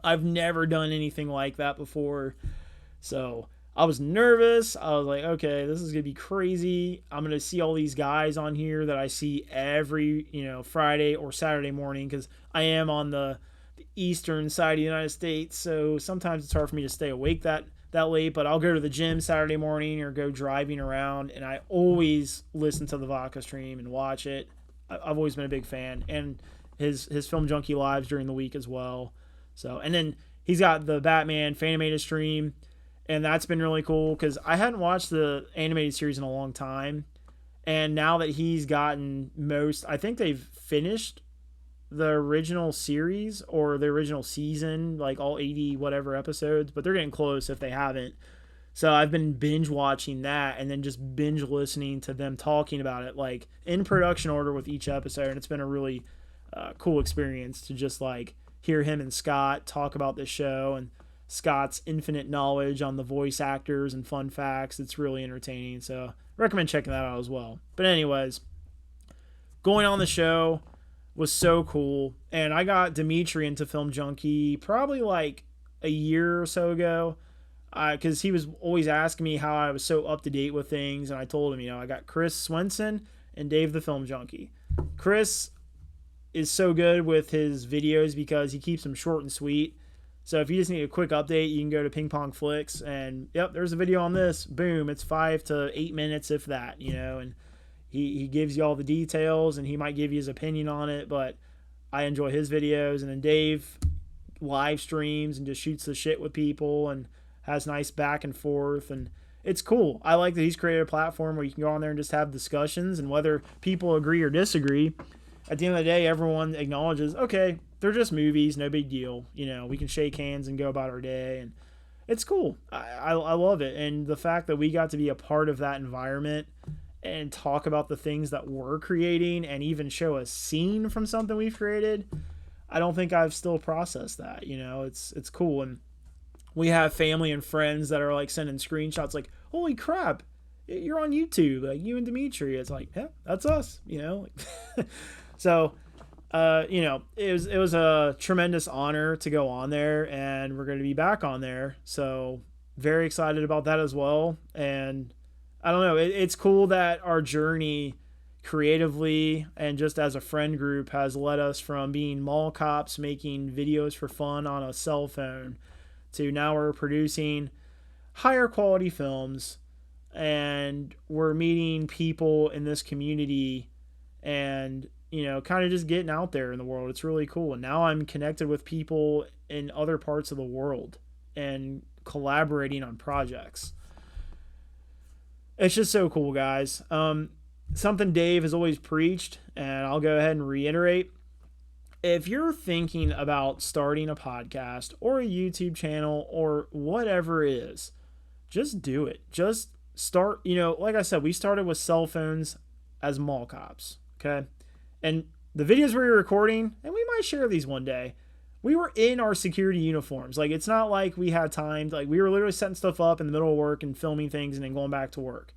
I've never done anything like that before. So I was nervous. I was like, okay, this is going to be crazy. I'm going to see all these guys on here that I see every, Friday or Saturday morning, because I am on the eastern side of the United States, so sometimes it's hard for me to stay awake that late, but I'll go to the gym Saturday morning or go driving around, and I always listen to the Vodka stream and watch it. I've always been a big fan, and his Film Junkie lives during the week as well. So, and then he's got the Batman Fanimated stream, And that's been really cool because I hadn't watched the animated series in a long time. And now that he's gotten I think they've finished the original series or the original season, like all 80 whatever episodes, but they're getting close if they haven't. So I've been binge watching that and then just binge listening to them talking about it, like in production order with each episode. And it's been a really cool experience to just like hear him and Scott talk about this show and Scott's infinite knowledge on the voice actors and fun facts. It's really entertaining. So recommend checking that out as well. But anyways, going on the show was so cool. And I got Dimitri into Film Junkie probably like a year or so ago, because he was always asking me how I was so up to date with things. And I told him, I got Chris Swenson and Dave the Film Junkie. Chris is so good with his videos because he keeps them short and sweet. So if you just need a quick update, you can go to Ping Pong Flicks and, yep, there's a video on this. Boom, it's 5 to 8 minutes, if that, and he gives you all the details and he might give you his opinion on it, but I enjoy his videos. And then Dave live streams and just shoots the shit with people and has nice back and forth, and it's cool. I like that he's created a platform where you can go on there and just have discussions, and whether people agree or disagree, at the end of the day, everyone acknowledges, okay, they're just movies, no big deal. We can shake hands and go about our day, and it's cool. I love it. And the fact that we got to be a part of that environment and talk about the things that we're creating and even show a scene from something we've created, I don't think I've still processed that. It's cool. And we have family and friends that are like sending screenshots like, holy crap, you're on YouTube, like you and Dimitri. It's like, yeah, that's us, So, it was a tremendous honor to go on there, and we're going to be back on there. So very excited about that as well. And I don't know, it's cool that our journey creatively and just as a friend group has led us from being mall cops making videos for fun on a cell phone to now we're producing higher quality films, and we're meeting people in this community and kind of just getting out there in the world. It's really cool. And now I'm connected with people in other parts of the world and collaborating on projects. It's just so cool, guys. Something Dave has always preached, and I'll go ahead and reiterate. If you're thinking about starting a podcast or a YouTube channel or whatever it is, just do it. Just start, like I said, we started with cell phones as mall cops, okay? And the videos we were recording, and we might share these one day, we were in our security uniforms. Like, it's not like we had time. Like, we were literally setting stuff up in the middle of work and filming things and then going back to work.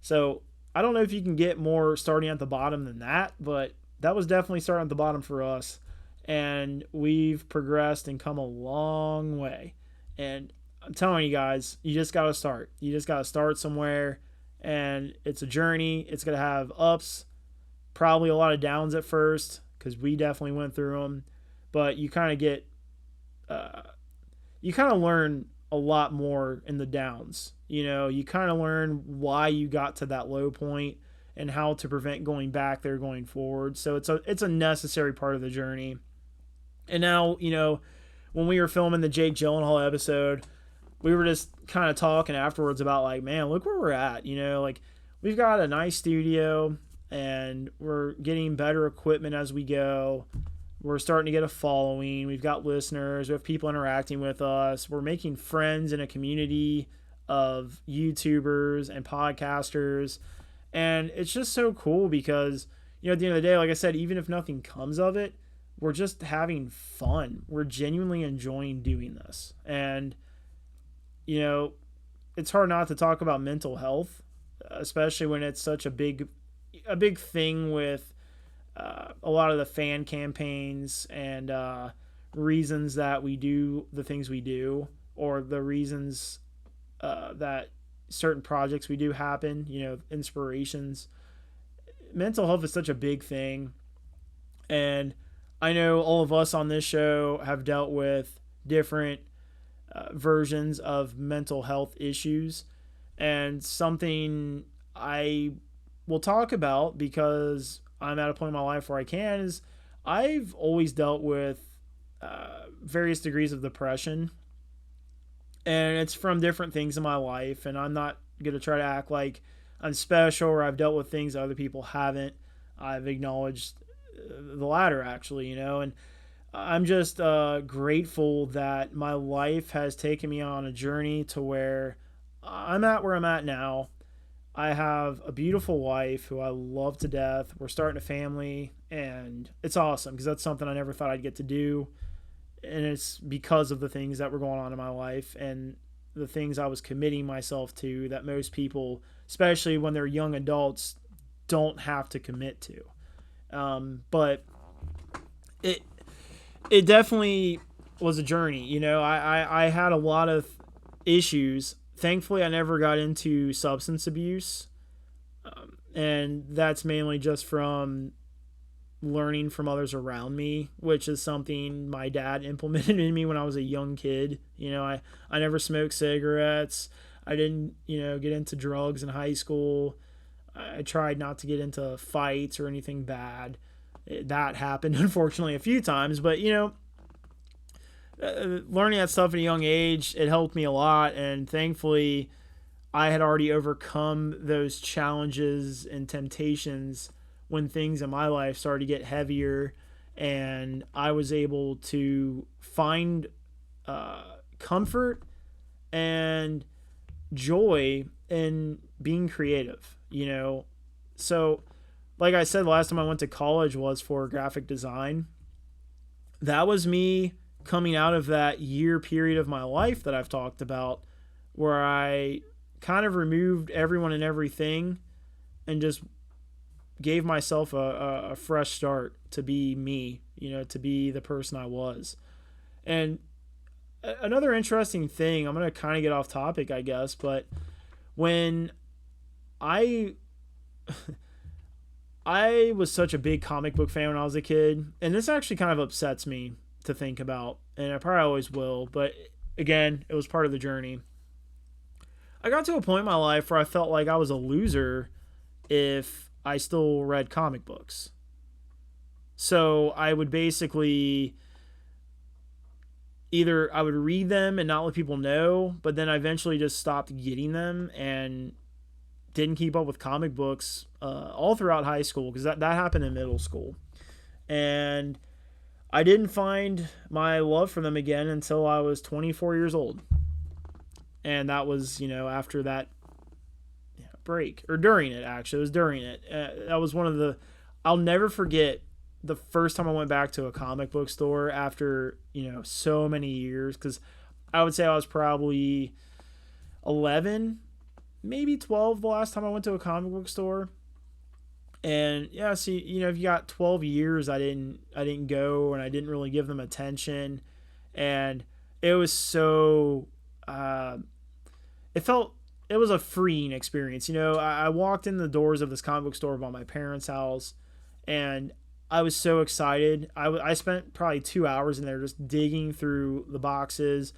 So I don't know if you can get more starting at the bottom than that, but that was definitely starting at the bottom for us. And we've progressed and come a long way. And I'm telling you guys, you just got to start. You just got to start somewhere. And it's a journey. It's going to have ups, probably a lot of downs at first, because we definitely went through them. But you kind of learn a lot more in the downs. You kind of learn why you got to that low point and how to prevent going back there going forward. So it's a necessary part of the journey. And now, when we were filming the Jake Gyllenhaal episode, we were just kind of talking afterwards about like, man, look where we're at. Like, we've got a nice studio and we're getting better equipment as we go. We're starting to get a following. We've got listeners. We have people interacting with us. We're making friends in a community of YouTubers and podcasters. And it's just so cool because, at the end of the day, like I said, even if nothing comes of it, we're just having fun. We're genuinely enjoying doing this. And, it's hard not to talk about mental health, especially when it's such a big thing with a lot of the fan campaigns and reasons that we do the things we do, or the reasons that certain projects we do happen, inspirations. Mental health is such a big thing. And I know all of us on this show have dealt with different versions of mental health issues. And something I will talk about because I'm at a point in my life where I can is I've always dealt with various degrees of depression. and it's from different things in my life. And I'm not gonna try to act like I'm special or I've dealt with things that other people haven't. I've acknowledged the latter, actually, and I'm just grateful that my life has taken me on a journey to where I'm at now. I have a beautiful wife who I love to death. We're starting a family, and it's awesome because that's something I never thought I'd get to do. And it's because of the things that were going on in my life and the things I was committing myself to that most people, especially when they're young adults, don't have to commit to. But it it definitely was a journey. I had a lot of issues. Thankfully, I never got into substance abuse, and that's mainly just from learning from others around me, which is something my dad implemented in me when I was a young kid. I never smoked cigarettes. I didn't, get into drugs in high school. I tried not to get into fights or anything bad. That happened, unfortunately, a few times, but, learning that stuff at a young age, it helped me a lot. And thankfully, I had already overcome those challenges and temptations when things in my life started to get heavier, and I was able to find comfort and joy in being creative. So like I said, last time I went to college was for graphic design. That was me coming out of that year period of my life that I've talked about, where I kind of removed everyone and everything and just gave myself a fresh start to be me, to be the person I was. And another interesting thing, I'm going to kind of get off topic, I guess, but when I I was such a big comic book fan when I was a kid, and this actually kind of upsets me to think about, and I probably always will, but again, it was part of the journey. I got to a point in my life where I felt like I was a loser if I still read comic books. So I would basically either I would read them and not let people know, but then I eventually just stopped getting them and didn't keep up with comic books all throughout high school, because that happened in middle school. And I didn't find my love for them again until I was 24 years old. And that was, after that break, or during it, actually. It was during it. That was one of the, I'll never forget the first time I went back to a comic book store after, so many years, because I would say I was probably 11, maybe 12 the last time I went to a comic book store. And yeah, see, if you got 12 years, I didn't go, and I didn't really give them attention. And it was so, it was a freeing experience. I walked in the doors of this comic book store by my parents' house, and I was so excited. I spent probably 2 hours in there just digging through the boxes,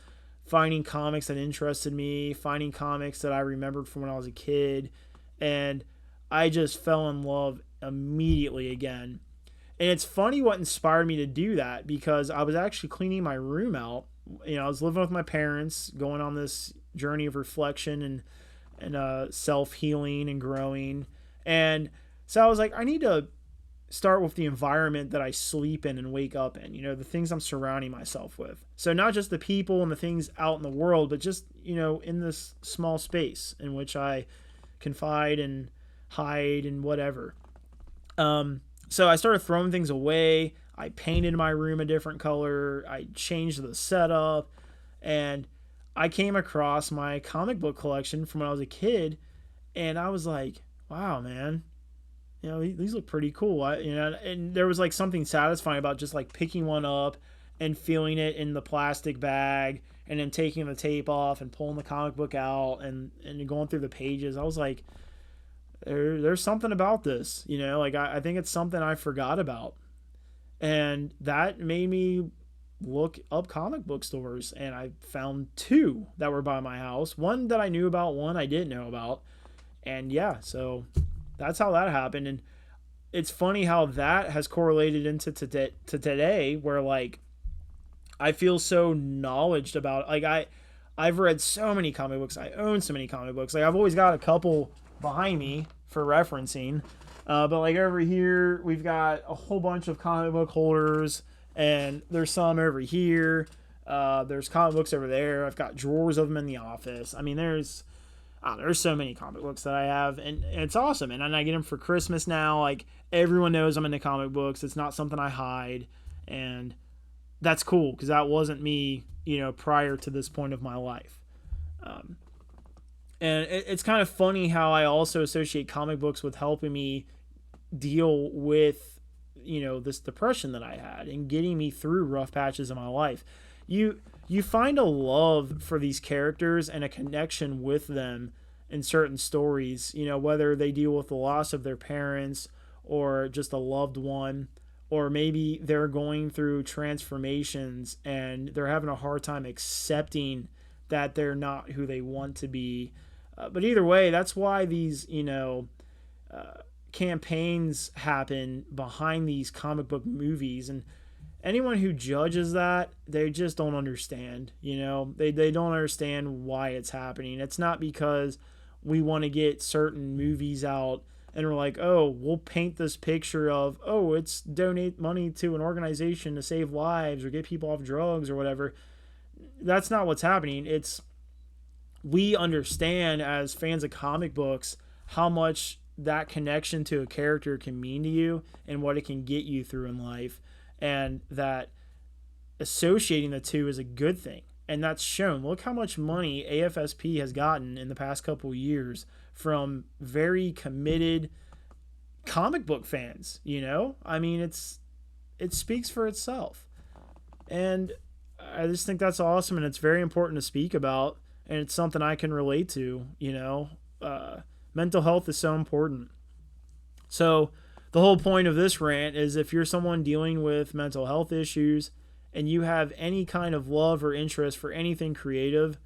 finding comics that interested me, finding comics that I remembered from when I was a kid, and I just fell in love immediately again. And it's funny what inspired me to do that, because I was actually cleaning my room out. I was living with my parents, going on this journey of reflection and self-healing and growing. And so I was like, I need to start with the environment that I sleep in and wake up in, the things I'm surrounding myself with. So not just the people and the things out in the world, but just, in this small space in which I confide and hide and whatever. So I started throwing things away. I painted my room a different color. I changed the setup, and I came across my comic book collection from when I was a kid, and I was like, wow, man, these look pretty cool. And there was like something satisfying about just like picking one up and feeling it in the plastic bag, and then taking the tape off and pulling the comic book out and going through the pages. I was like, there's something about this, I think it's something I forgot about. And that made me look up comic book stores, and I found two that were by my house. One that I knew about, one I didn't know about. And yeah, so that's how that happened. And it's funny how that has correlated into today, where like I feel so knowledgeable about, like I've read so many comic books. I own so many comic books. Like, I've always got a couple behind me for referencing. But like over here, we've got a whole bunch of comic book holders, and there's some over here. There's comic books over there. I've got drawers of them in the office. I mean, there's so many comic books that I have, and it's awesome. And I get them for Christmas now. Like, everyone knows I'm into comic books. It's not something I hide, and that's cool because that wasn't me, prior to this point of my life. And it's kind of funny how I also associate comic books with helping me deal with, this depression that I had and getting me through rough patches of my life. You find a love for these characters and a connection with them in certain stories, whether they deal with the loss of their parents or just a loved one, or maybe they're going through transformations and they're having a hard time accepting that they're not who they want to be. But either way, that's why these, campaigns happen behind these comic book movies. And anyone who judges that, they just don't understand. They don't understand why it's happening. It's not because we want to get certain movies out and we're like, oh, we'll paint this picture of, oh, it's donate money to an organization to save lives or get people off drugs or whatever. That's not what's happening. It's, we understand as fans of comic books how much that connection to a character can mean to you and what it can get you through in life, and that associating the two is a good thing. And that's shown. Look how much money AFSP has gotten in the past couple years from very committed comic book fans. I mean, it speaks for itself. And I just think that's awesome, and it's very important to speak about, and it's something I can relate to. Mental health is so important. So the whole point of this rant is, if you're someone dealing with mental health issues and you have any kind of love or interest for anything creative,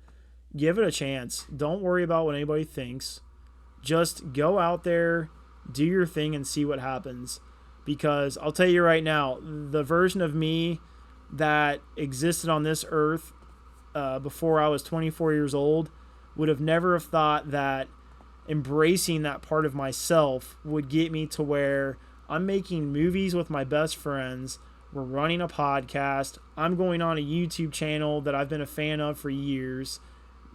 give it a chance. Don't worry about what anybody thinks. Just go out there, do your thing, and see what happens. Because I'll tell you right now, the version of me that existed on this earth before I was 24 years old would have never have thought that embracing that part of myself would get me to where I'm making movies with my best friends. We're running a podcast. I'm going on a YouTube channel that I've been a fan of for years,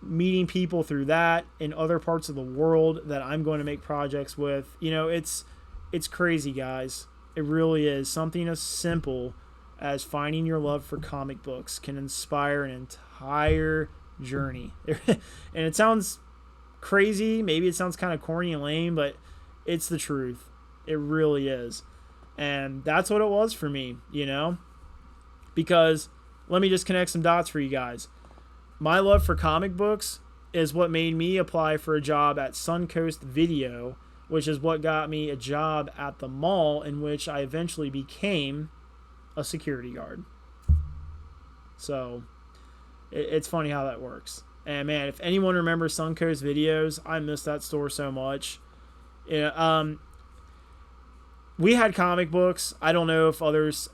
meeting people through that in other parts of the world that I'm going to make projects with. It's crazy, guys. It really is. Something as simple as finding your love for comic books can inspire an entire journey. And it sounds crazy. Maybe it sounds kind of corny and lame, but it's the truth. It really is. And that's what it was for me, because let me just connect some dots for you guys. My love for comic books is what made me apply for a job at Suncoast Video, which is what got me a job at the mall, in which I eventually became a security guard. So it's funny how that works. And man, if anyone remembers Suncoast Videos, I miss that store so much. We had comic books. I don't know if others.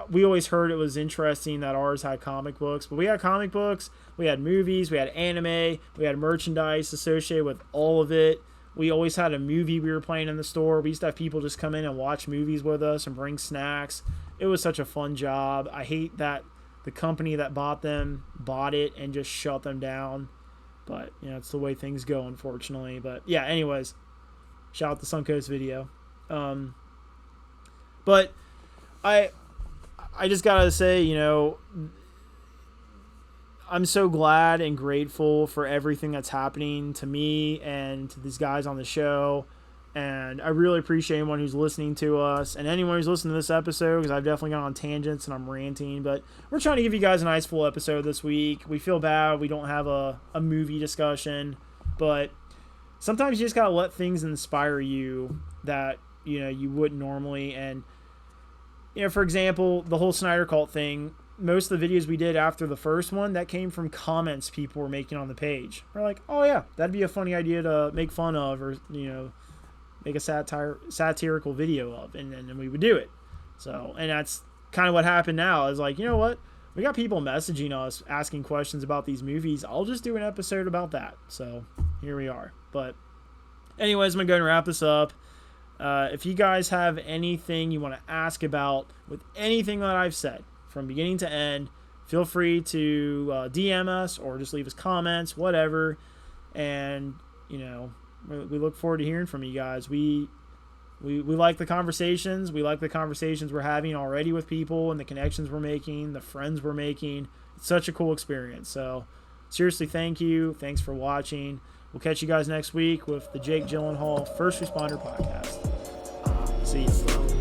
We always heard it was interesting that ours had comic books, but we had comic books. We had movies. We had anime. We had merchandise associated with all of it. We always had a movie we were playing in the store. We used to have people just come in and watch movies with us and bring snacks. It was such a fun job. I hate that the company that bought them bought it and just shut them down. But, it's the way things go, unfortunately. But, yeah, anyways, shout out to Suncoast Video. But I just gotta say, I'm so glad and grateful for everything that's happening to me and to these guys on the show. And I really appreciate anyone who's listening to us and anyone who's listening to this episode, because I've definitely gone on tangents and I'm ranting. But we're trying to give you guys a nice full episode this week. We feel bad we don't have a movie discussion, but sometimes you just gotta let things inspire you that you wouldn't normally. And for example, the whole Snyder Cult thing, most of the videos we did after the first one, that came from comments people were making on the page. We're like, oh yeah, that'd be a funny idea to make fun of, or make a satirical video of, and then we would do it. So, and that's kind of what happened now. Is like, you know what, we got people messaging us asking questions about these movies. I'll just do an episode about that. So here we are. But anyways, I'm going to go and wrap this up. If you guys have anything you want to ask about with anything that I've said from beginning to end, feel free to DM us or just leave us comments, whatever. And, you know, we look forward to hearing from you guys. We like the conversations. We like the conversations we're having already with people and the connections we're making, the friends we're making. It's such a cool experience. So seriously, thank you. Thanks for watching. We'll catch you guys next week with the Jake Gyllenhaal First Responder Podcast. See you.